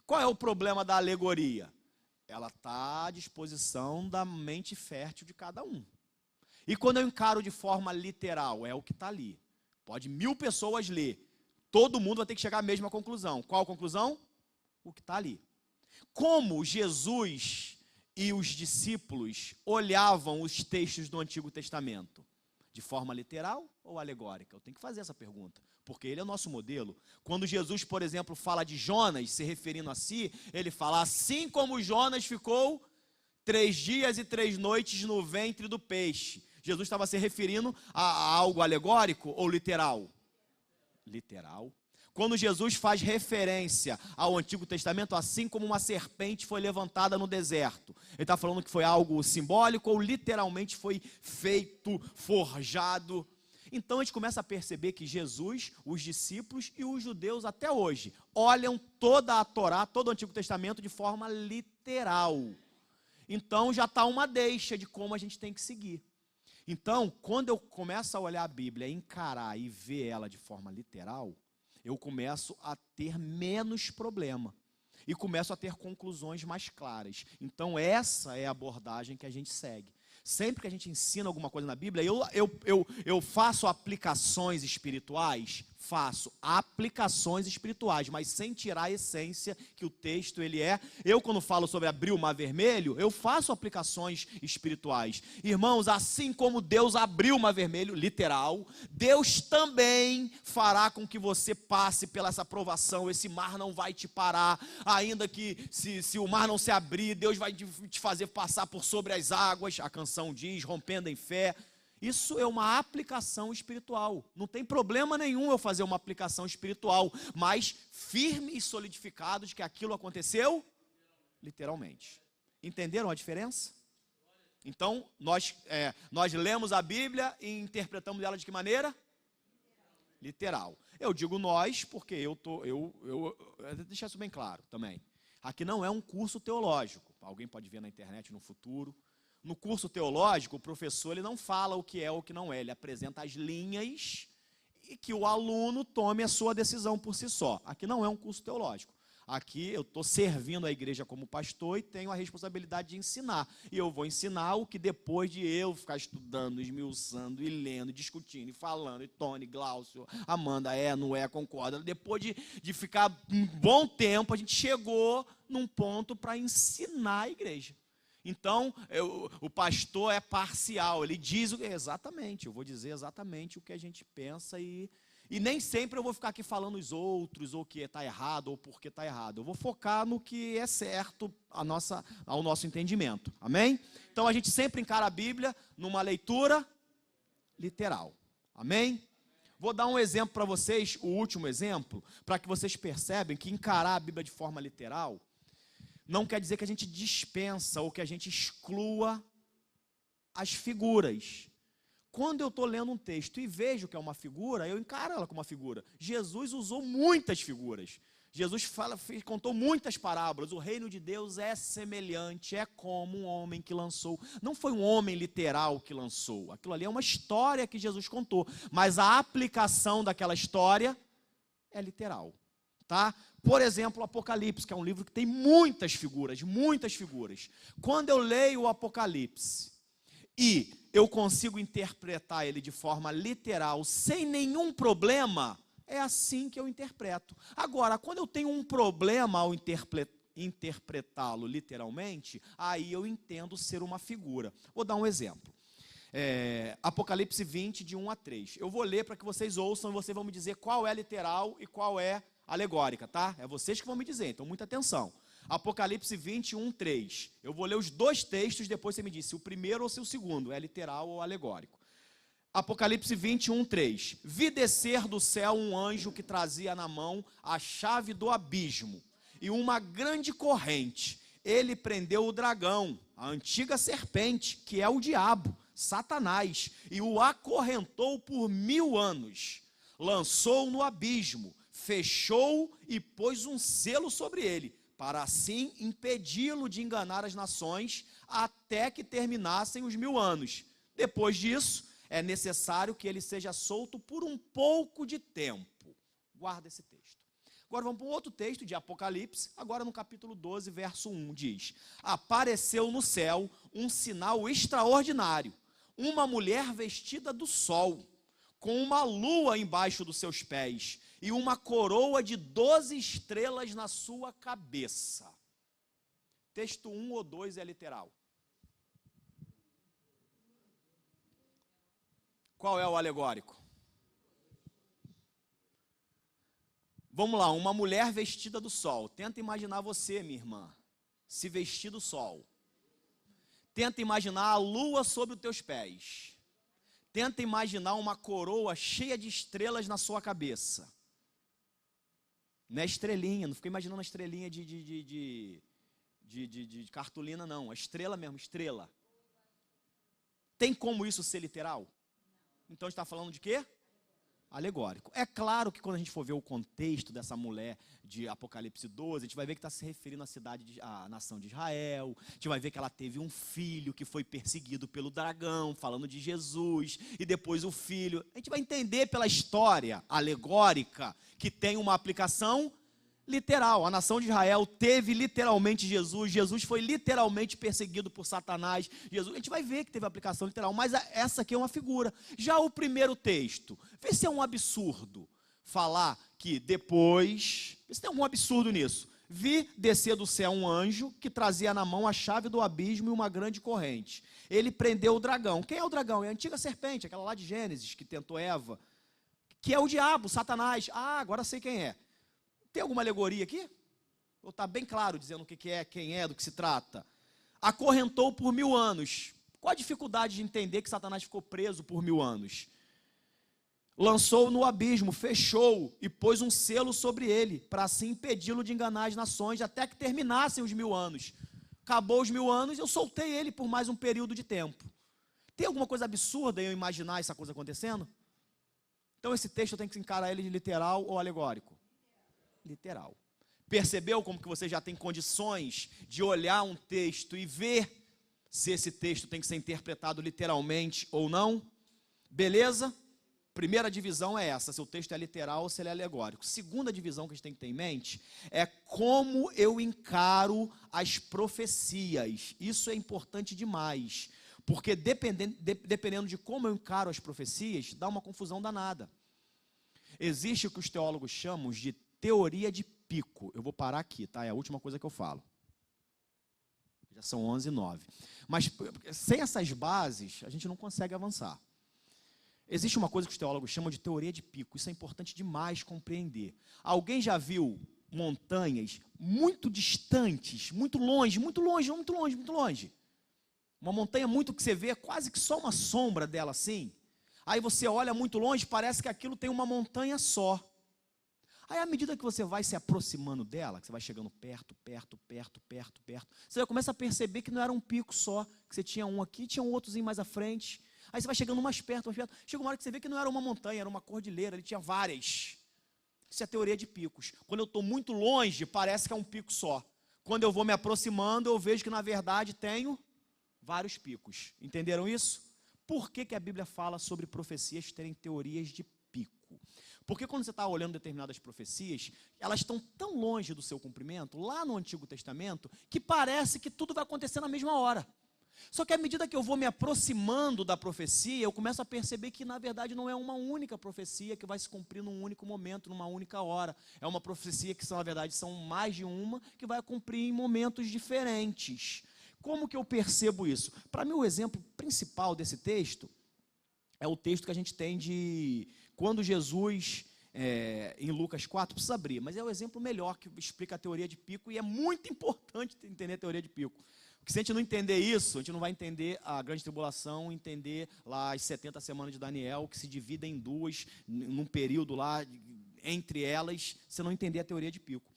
Qual é o problema da alegoria? Ela está à disposição da mente fértil de cada um. E quando eu encaro de forma literal, é o que está ali. Pode 1.000 pessoas ler. Todo mundo vai ter que chegar à mesma conclusão. Qual a conclusão? O que está ali. Como Jesus e os discípulos olhavam os textos do Antigo Testamento? De forma literal ou alegórica? Eu tenho que fazer essa pergunta, porque ele é o nosso modelo. Quando Jesus, por exemplo, fala de Jonas, se referindo a si, ele fala, assim como Jonas ficou 3 dias e 3 noites no ventre do peixe. Jesus estava se referindo a algo alegórico ou literal? Literal. Quando Jesus faz referência ao Antigo Testamento, assim como uma serpente foi levantada no deserto, ele está falando que foi algo simbólico ou literalmente foi feito, forjado. Então a gente começa a perceber que Jesus, os discípulos e os judeus até hoje olham toda a Torá, todo o Antigo Testamento de forma literal. Então já está uma deixa de como a gente tem que seguir. Então, quando eu começo a olhar a Bíblia, encarar e ver ela de forma literal, eu começo a ter menos problema e começo a ter conclusões mais claras. Então essa é a abordagem que a gente segue. Sempre que a gente ensina alguma coisa na Bíblia, eu faço aplicações espirituais, mas sem tirar a essência que o texto ele é. Eu, quando falo sobre abrir o Mar Vermelho, eu faço aplicações espirituais. Irmãos, assim como Deus abriu o Mar Vermelho, literal, Deus também fará com que você passe pela essa provação. Esse mar não vai te parar, ainda que se o mar não se abrir, Deus vai te fazer passar por sobre as águas, a canção diz, rompendo em fé. Isso é uma aplicação espiritual. Não tem problema nenhum eu fazer uma aplicação espiritual, mas firme e solidificado de que aquilo aconteceu literalmente. Entenderam a diferença? Então, nós lemos a Bíblia e interpretamos ela de que maneira? Literal. Eu digo nós porque deixar isso bem claro também. Aqui não é um curso teológico. Alguém pode ver na internet no futuro. No curso teológico, o professor ele não fala o que é ou o que não é. Ele apresenta as linhas e que o aluno tome a sua decisão por si só. Aqui não é um curso teológico. Aqui eu estou servindo a igreja como pastor e tenho a responsabilidade de ensinar. E eu vou ensinar o que depois de eu ficar estudando, esmiuçando e lendo, discutindo e falando, e Tony, Glaucio, Amanda, não concorda. Depois de ficar um bom tempo, a gente chegou num ponto para ensinar a igreja. Então, o pastor é parcial, ele diz exatamente, eu vou dizer exatamente o que a gente pensa e nem sempre eu vou ficar aqui falando os outros, ou que está errado, ou porque está errado. Eu vou focar no que é certo ao nosso entendimento. Amém? Então a gente sempre encara a Bíblia numa leitura literal. Amém? Vou dar um exemplo para vocês, o último exemplo, para que vocês percebam que encarar a Bíblia de forma literal não quer dizer que a gente dispensa ou que a gente exclua as figuras. Quando eu estou lendo um texto e vejo que é uma figura, eu encaro ela como uma figura. Jesus usou muitas figuras. Jesus contou muitas parábolas. O reino de Deus é semelhante, é como um homem que lançou. Não foi um homem literal que lançou. Aquilo ali é uma história que Jesus contou. Mas a aplicação daquela história é literal. Tá? Por exemplo, o Apocalipse, que é um livro que tem muitas figuras, muitas figuras. Quando eu leio o Apocalipse e eu consigo interpretar ele de forma literal, sem nenhum problema, é assim que eu interpreto. Agora, quando eu tenho um problema ao interpretá-lo literalmente, aí eu entendo ser uma figura. Vou dar um exemplo. Apocalipse 20, de 1 a 3. Eu vou ler para que vocês ouçam e vocês vão me dizer qual é literal e qual é alegórica, tá? É vocês que vão me dizer, então muita atenção. Apocalipse 21, 3. Eu vou ler os dois textos, depois você me diz se o primeiro ou se o segundo é literal ou alegórico. Apocalipse 21, 3. Vi descer do céu um anjo que trazia na mão a chave do abismo e uma grande corrente. Ele prendeu o dragão, a antiga serpente, que é o diabo, Satanás, e o acorrentou por 1000 anos. Lançou-o no abismo, fechou e pôs um selo sobre ele, para assim impedi-lo de enganar as nações até que terminassem os 1000 anos. Depois disso, é necessário que ele seja solto por um pouco de tempo. Guarda esse texto. Agora vamos para um outro texto de Apocalipse, agora no capítulo 12, verso 1, diz: apareceu no céu um sinal extraordinário, uma mulher vestida do sol, com uma lua embaixo dos seus pés, e uma coroa de 12 estrelas na sua cabeça. Texto 1 ou 2 é literal. Qual é o alegórico? Vamos lá, uma mulher vestida do sol. Tenta imaginar você, minha irmã, se vestir do sol. Tenta imaginar a lua sobre os teus pés. Tenta imaginar uma coroa cheia de estrelas na sua cabeça. Não é estrelinha, não fica imaginando a estrelinha de cartolina, não. A estrela mesmo, estrela. Tem como isso ser literal? Então a gente está falando de quê? Alegórico. É claro que quando a gente for ver o contexto dessa mulher de Apocalipse 12, a gente vai ver que está se referindo à nação de Israel, a gente vai ver que ela teve um filho que foi perseguido pelo dragão, falando de Jesus, e depois o filho. A gente vai entender pela história alegórica que tem uma aplicação literal. A nação de Israel teve literalmente Jesus, Jesus foi literalmente perseguido por Satanás, a gente vai ver que teve aplicação literal, mas essa aqui é uma figura. Já o primeiro texto, vê se é um absurdo falar que depois, vê se tem algum absurdo nisso. Vi descer do céu um anjo que trazia na mão a chave do abismo e uma grande corrente. Ele prendeu o dragão. Quem é o dragão? É a antiga serpente, aquela lá de Gênesis que tentou Eva, que é o diabo, Satanás. Agora sei quem é. Tem alguma alegoria aqui? Ou está bem claro dizendo o que é, quem é, do que se trata? Acorrentou por 1000 anos. Qual a dificuldade de entender que Satanás ficou preso por 1000 anos? Lançou-o no abismo, fechou e pôs um selo sobre ele, para assim impedi-lo de enganar as nações, até que terminassem os 1000 anos. Acabou os 1000 anos, eu soltei ele por mais um período de tempo. Tem alguma coisa absurda em eu imaginar essa coisa acontecendo? Então esse texto eu tenho que encarar ele de literal ou alegórico? Literal. Percebeu como que você já tem condições de olhar um texto e ver se esse texto tem que ser interpretado literalmente ou não? Beleza? Primeira divisão é essa, se o texto é literal ou se ele é alegórico. Segunda divisão que a gente tem que ter em mente é como eu encaro as profecias. Isso é importante demais, porque dependendo de como eu encaro as profecias, dá uma confusão danada. Existe o que os teólogos chamam de teoria de pico. Eu vou parar aqui, tá? É a última coisa que eu falo. Já são 11h09. Mas sem essas bases, a gente não consegue avançar. Existe uma coisa que os teólogos chamam de teoria de pico. Isso é importante demais compreender. Alguém já viu montanhas muito distantes, muito longe, muito longe, muito longe, muito longe? Uma montanha muito que você vê quase que só uma sombra dela assim. Aí você olha muito longe, parece que aquilo tem uma montanha só. Aí à medida que você vai se aproximando dela, que você vai chegando perto, você já começa a perceber que não era um pico só, que você tinha um aqui, tinha um outrozinho mais à frente. Aí você vai chegando mais perto, chega uma hora que você vê que não era uma montanha, era uma cordilheira, ele tinha várias. Isso é a teoria de picos. Quando eu estou muito longe, parece que é um pico só. Quando eu vou me aproximando, eu vejo que na verdade tenho vários picos. Entenderam isso? Por que a Bíblia fala sobre profecias terem teorias de pico? Porque quando você está olhando determinadas profecias, elas estão tão longe do seu cumprimento, lá no Antigo Testamento, que parece que tudo vai acontecer na mesma hora. Só que à medida que eu vou me aproximando da profecia, eu começo a perceber que na verdade não é uma única profecia que vai se cumprir num único momento, numa única hora. É uma profecia que na verdade são mais de uma, que vai cumprir em momentos diferentes. Como que eu percebo isso? Para mim o exemplo principal desse texto é o texto que a gente tem de quando Jesus, em Lucas 4, precisa abrir, mas é o exemplo melhor que explica a teoria de pico e é muito importante entender a teoria de pico. Porque se a gente não entender isso, a gente não vai entender a grande tribulação, entender lá as 70 semanas de Daniel, que se dividem em duas, num período lá, entre elas, se não entender a teoria de pico.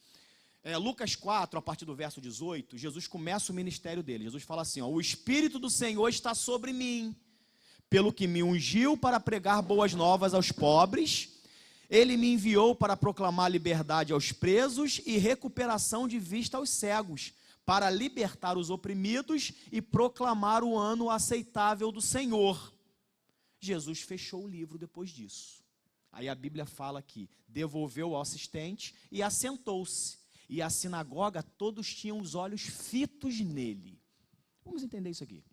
Lucas 4, a partir do verso 18, Jesus começa o ministério dele. Jesus fala assim, ó, o Espírito do Senhor está sobre mim, pelo que me ungiu para pregar boas novas aos pobres, ele me enviou para proclamar liberdade aos presos e recuperação de vista aos cegos, para libertar os oprimidos e proclamar o ano aceitável do Senhor. Jesus fechou o livro depois disso. Aí a Bíblia fala que devolveu ao assistente e assentou-se. E a sinagoga, todos tinham os olhos fitos nele. Vamos entender isso aqui.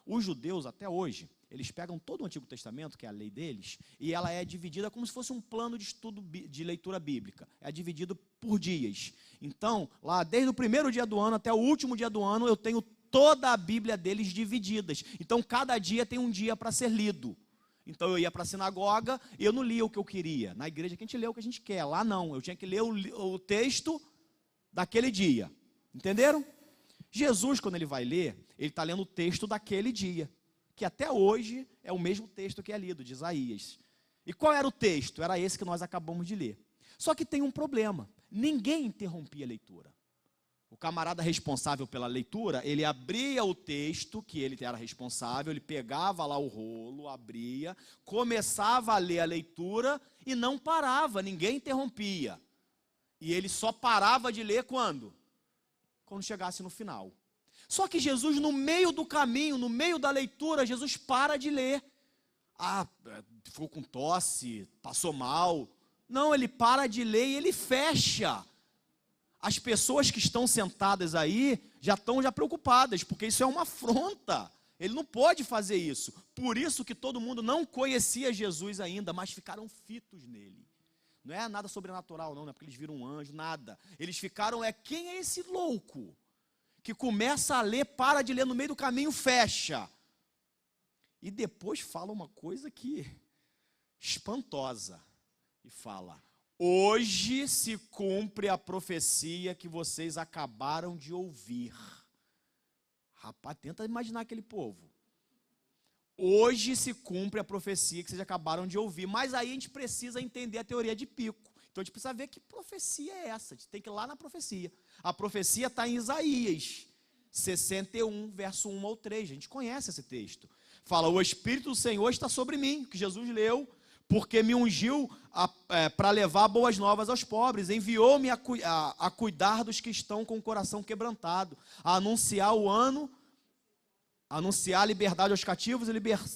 Os judeus, até hoje, eles pegam todo o Antigo Testamento, que é a lei deles, e ela é dividida como se fosse um plano de estudo de leitura bíblica. É dividido por dias. Então, lá desde o primeiro dia do ano até o último dia do ano, eu tenho toda a Bíblia deles divididas. Então, cada dia tem um dia para ser lido. Então, eu ia para a sinagoga e eu não lia o que eu queria. Na igreja que a gente lê o que a gente quer. Lá não, eu tinha que ler o texto daquele dia. Entenderam? Jesus, quando ele vai ler, ele está lendo o texto daquele dia, que até hoje é o mesmo texto que é lido, de Isaías. E qual era o texto? Era esse que nós acabamos de ler. Só que tem um problema, ninguém interrompia a leitura. O camarada responsável pela leitura, ele abria o texto, que ele era responsável, ele pegava lá o rolo, abria, começava a ler a leitura e não parava, ninguém interrompia. E ele só parava de ler quando? Quando chegasse no final. Só que Jesus, no meio do caminho, no meio da leitura, Jesus para de ler. Ficou com tosse, passou mal. Não, ele para de ler e ele fecha. As pessoas que estão sentadas aí já estão preocupadas, porque isso é uma afronta. Ele não pode fazer isso. Por isso que todo mundo não conhecia Jesus ainda, mas ficaram fitos nele. Não é nada sobrenatural não é porque eles viram um anjo, nada. Eles ficaram, quem é esse louco? Que começa a ler, para de ler no meio do caminho, fecha. E depois fala uma coisa que espantosa. E fala, hoje se cumpre a profecia que vocês acabaram de ouvir. Rapaz, tenta imaginar aquele povo. Hoje se cumpre a profecia que vocês acabaram de ouvir, mas aí a gente precisa entender a teoria de Pico. Então a gente precisa ver que profecia é essa, a gente tem que ir lá na profecia. A profecia está em Isaías 61, verso 1 ao 3, a gente conhece esse texto. Fala, o Espírito do Senhor está sobre mim, que Jesus leu, porque me ungiu para levar boas novas aos pobres, enviou-me a cuidar dos que estão com o coração quebrantado, a anunciar a liberdade aos cativos e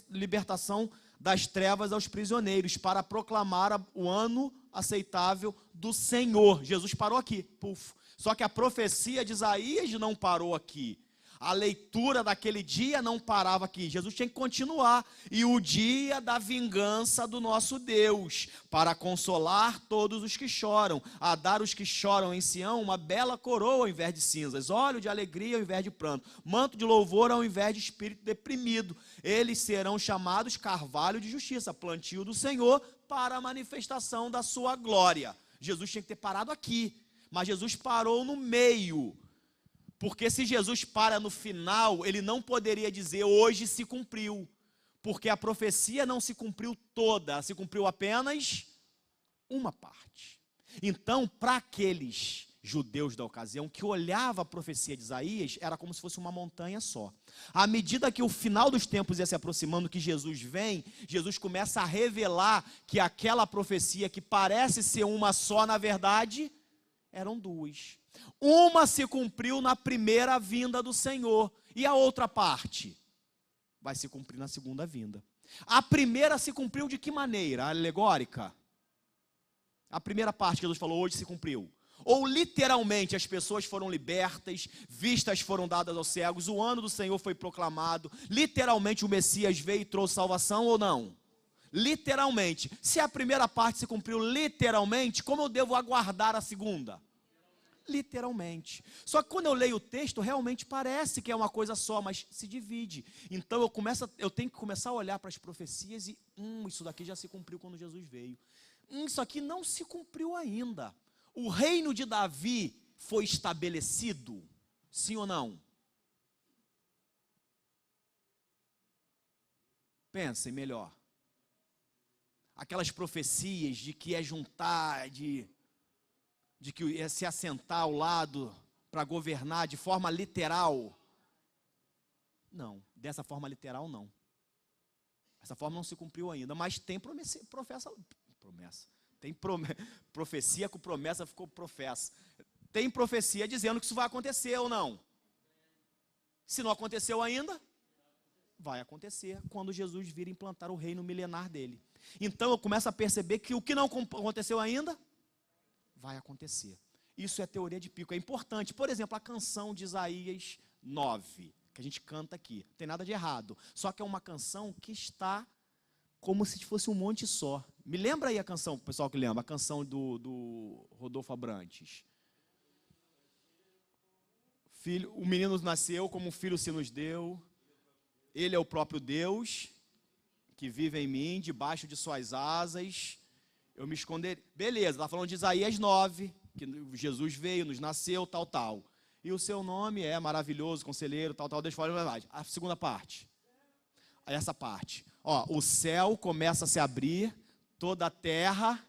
libertação das trevas aos prisioneiros, para proclamar o ano aceitável do Senhor. Jesus parou aqui, puf. Só que a profecia de Isaías não parou aqui. A leitura daquele dia não parava aqui. Jesus tinha que continuar. E o dia da vingança do nosso Deus, para consolar todos os que choram, a dar os que choram em Sião uma bela coroa ao invés de cinzas, óleo de alegria ao invés de pranto, manto de louvor ao invés de espírito deprimido. Eles serão chamados carvalho de justiça, plantio do Senhor, para a manifestação da sua glória. Jesus tinha que ter parado aqui, mas Jesus parou no meio. Porque se Jesus para no final, ele não poderia dizer hoje se cumpriu. Porque a profecia não se cumpriu toda, se cumpriu apenas uma parte. Então, para aqueles judeus da ocasião que olhavam a profecia de Isaías, era como se fosse uma montanha só. À medida que o final dos tempos ia se aproximando, que Jesus vem, Jesus começa a revelar que aquela profecia que parece ser uma só, na verdade, eram duas. Uma se cumpriu na primeira vinda do Senhor, e a outra parte vai se cumprir na segunda vinda. A primeira se cumpriu de que maneira? Alegórica? A primeira parte que Jesus falou hoje se cumpriu. Ou literalmente as pessoas foram libertas, vistas foram dadas aos cegos, o ano do Senhor foi proclamado, literalmente o Messias veio e trouxe salvação ou não? Literalmente. Se a primeira parte se cumpriu literalmente, como eu devo aguardar a segunda? Literalmente. Só que quando eu leio o texto, realmente parece que é uma coisa só, mas se divide. Então eu tenho que começar a olhar para as profecias e isso daqui já se cumpriu quando Jesus veio. Isso aqui não se cumpriu ainda. O reino de Davi foi estabelecido? Sim ou não? Pensem melhor. Aquelas profecias de que é juntar, de que ia se assentar ao lado para governar de forma literal. Não, dessa forma literal não. Essa forma não se cumpriu ainda, mas tem profecia com promessa ficou professa. Tem profecia dizendo que isso vai acontecer ou não. Se não aconteceu ainda, vai acontecer quando Jesus vir implantar o reino milenar dele. Então eu começo a perceber que o que não aconteceu ainda, vai acontecer. Isso é teoria de Pico, é importante. Por exemplo, a canção de Isaías 9, que a gente canta aqui, não tem nada de errado, só que é uma canção que está como se fosse um monte só. Me lembra aí a canção, pessoal que lembra, a canção do Rodolfo Abrantes. O menino nasceu, como um filho se nos deu, ele é o próprio Deus, que vive em mim, debaixo de suas asas, eu me esconderei. Beleza, está falando de Isaías 9, que Jesus veio, nos nasceu, tal. E o seu nome é maravilhoso, conselheiro, tal. Deixa eu falar a segunda parte. Essa parte. O céu começa a se abrir, toda a terra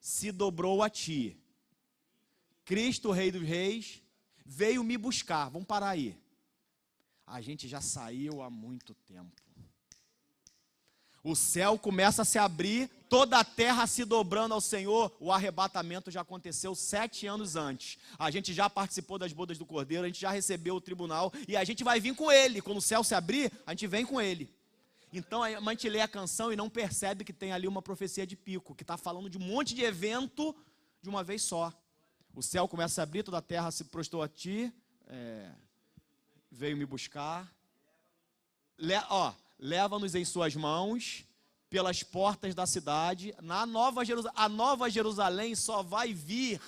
se dobrou a ti. Cristo, Rei dos Reis, veio me buscar. Vamos parar aí. A gente já saiu há muito tempo. O céu começa a se abrir, toda a terra se dobrando ao Senhor. O arrebatamento já aconteceu 7 anos antes. A gente já participou das bodas do Cordeiro, a gente já recebeu o tribunal e a gente vai vir com ele. Quando o céu se abrir, a gente vem com ele. Então a gente lê a canção e não percebe que tem ali uma profecia de Pico, que está falando de um monte de evento de uma vez só. O céu começa a se abrir, toda a terra se prostrou a ti, veio me buscar. Leva-nos em suas mãos, pelas portas da cidade, na Nova Jerusalém. A Nova Jerusalém só vai vir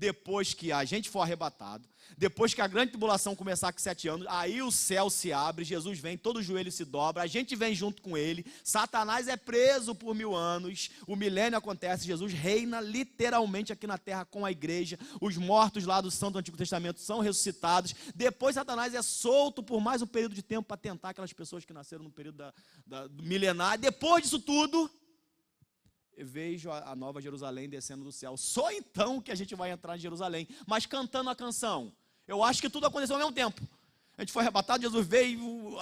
depois que a gente for arrebatado, depois que a grande tribulação começar com 7 anos, aí o céu se abre, Jesus vem, todo o joelho se dobra, a gente vem junto com ele, Satanás é preso por 1000 anos, o milênio acontece, Jesus reina literalmente aqui na terra com a igreja, os mortos lá do Santo Antigo Testamento são ressuscitados, depois Satanás é solto por mais um período de tempo para tentar aquelas pessoas que nasceram no período do milenar, depois disso tudo, eu vejo a nova Jerusalém descendo do céu. Só então que a gente vai entrar em Jerusalém. Mas cantando a canção. Eu acho que tudo aconteceu ao mesmo tempo. A gente foi arrebatado, Jesus veio.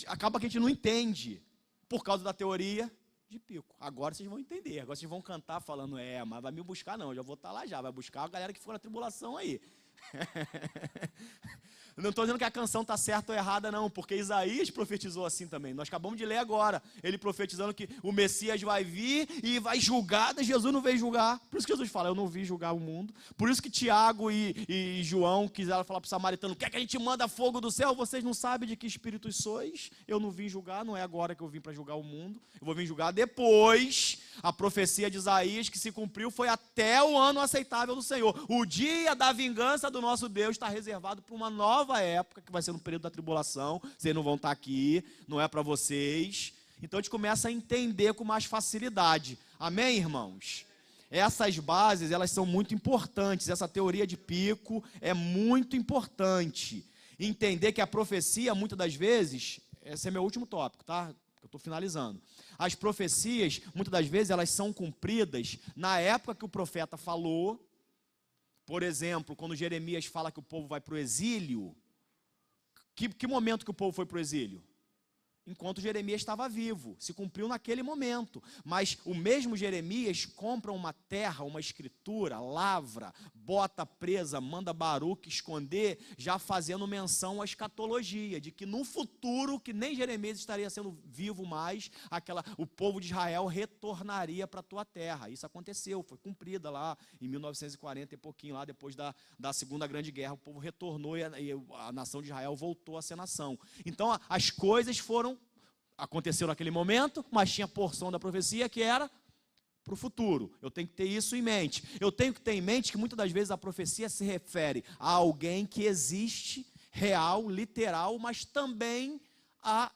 Acaba que a gente não entende. Por causa da teoria de Pico. Agora vocês vão entender. Agora vocês vão cantar falando, mas vai me buscar não. Eu já vou estar lá já. Vai buscar a galera que ficou na tribulação aí. Não estou dizendo que a canção está certa ou errada não, porque Isaías profetizou assim também, nós acabamos de ler agora, ele profetizando que o Messias vai vir e vai julgar, Jesus não veio julgar, por isso que Jesus fala, eu não vim julgar o mundo, por isso que Tiago e João quiseram falar para o samaritano, quer que a gente manda fogo do céu, vocês não sabem de que espíritos sois, eu não vim julgar, não é agora que eu vim para julgar o mundo, eu vou vir julgar depois. A profecia de Isaías que se cumpriu foi até o ano aceitável do Senhor, o dia da vingança do nosso Deus está reservado para uma nova época, que vai ser no período da tribulação, vocês não vão estar aqui, não é para vocês, então a gente começa a entender com mais facilidade, amém, irmãos? Essas bases, elas são muito importantes, essa teoria de Pico é muito importante, entender que a profecia, muitas das vezes, esse é meu último tópico, tá? Eu estou finalizando, as profecias, muitas das vezes, elas são cumpridas na época que o profeta falou. Por exemplo, quando Jeremias fala que o povo vai para o exílio, que momento que o povo foi para o exílio? Enquanto Jeremias estava vivo, se cumpriu naquele momento, mas o mesmo Jeremias compra uma terra, uma escritura, lavra, bota presa, manda Baruque esconder, já fazendo menção à escatologia, de que no futuro, que nem Jeremias estaria sendo vivo mais, o povo de Israel retornaria para a tua terra. Isso aconteceu, foi cumprida lá em 1940 e pouquinho, lá depois da Segunda Grande Guerra, o povo retornou e a nação de Israel voltou a ser nação. Então as coisas aconteceu naquele momento, mas tinha porção da profecia que era para o futuro. Eu tenho que ter isso em mente. Eu tenho que ter em mente que muitas das vezes a profecia se refere a alguém que existe, real, literal, mas também a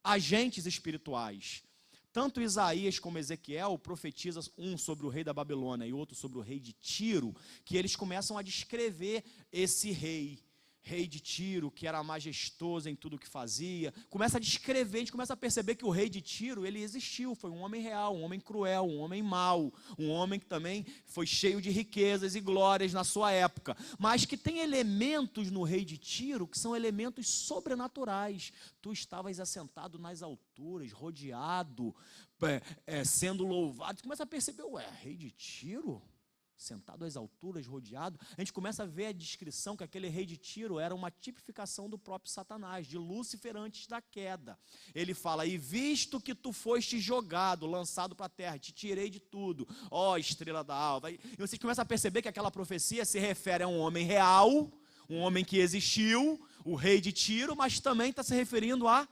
agentes espirituais. Tanto Isaías como Ezequiel profetizam um sobre o rei da Babilônia e outro sobre o rei de Tiro, que eles começam a descrever esse rei de Tiro, que era majestoso em tudo o que fazia, começa a descrever, a gente começa a perceber que o rei de Tiro, ele existiu, foi um homem real, um homem cruel, um homem mau, um homem que também foi cheio de riquezas e glórias na sua época, mas que tem elementos no rei de Tiro, que são elementos sobrenaturais. Tu estavas assentado nas alturas, rodeado, sendo louvado, tu começa a perceber, rei de Tiro? Sentado às alturas, rodeado, a gente começa a ver a descrição que aquele rei de Tiro era uma tipificação do próprio Satanás, de Lúcifer antes da queda. Ele fala, e visto que tu foste jogado, lançado para a terra, te tirei de tudo, ó estrela da alva. E vocês começam a perceber que aquela profecia se refere a um homem real, um homem que existiu, o rei de Tiro, mas também está se referindo a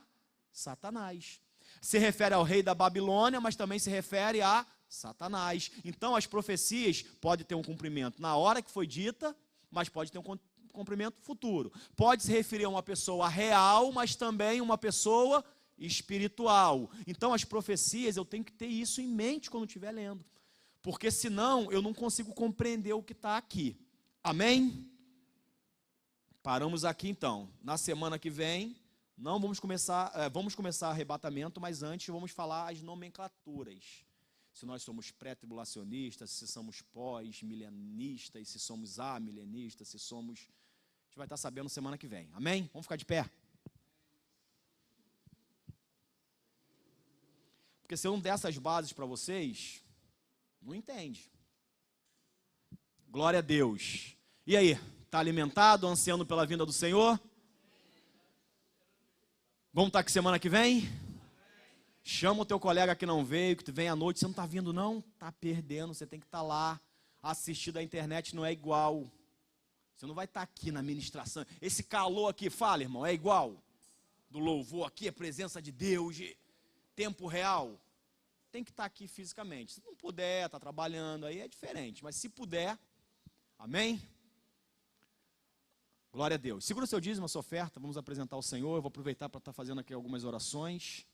Satanás. Se refere ao rei da Babilônia, mas também se refere a Satanás. Então as profecias podem ter um cumprimento na hora que foi dita, mas pode ter um cumprimento futuro. Pode se referir a uma pessoa real, mas também uma pessoa espiritual. Então as profecias, eu tenho que ter isso em mente quando estiver lendo, porque senão eu não consigo compreender o que está aqui. Amém? Paramos aqui então. Na semana que vem, vamos começar arrebatamento, mas antes vamos falar as nomenclaturas. Se nós somos pré-tribulacionistas, se somos pós-milenistas, se somos amilenistas, se somos... A gente vai estar sabendo semana que vem. Amém? Vamos ficar de pé. Porque se eu não der essas bases para vocês, não entende. Glória a Deus. E aí? Está alimentado, ansiando pela vinda do Senhor? Vamos estar aqui semana que vem? Chama o teu colega que não veio, que vem à noite, você não está vindo não? Está perdendo, você tem que estar lá. Assistir da internet não é igual. Você não vai estar aqui na ministração. Esse calor aqui, fala irmão, é igual. Do louvor aqui, a presença de Deus, de tempo real. tem que estar aqui fisicamente. Se não puder, está trabalhando, aí é diferente. Mas se puder, amém? Glória a Deus. Segura o seu dízimo, a sua oferta, vamos apresentar ao Senhor. Eu vou aproveitar para estar fazendo aqui algumas orações.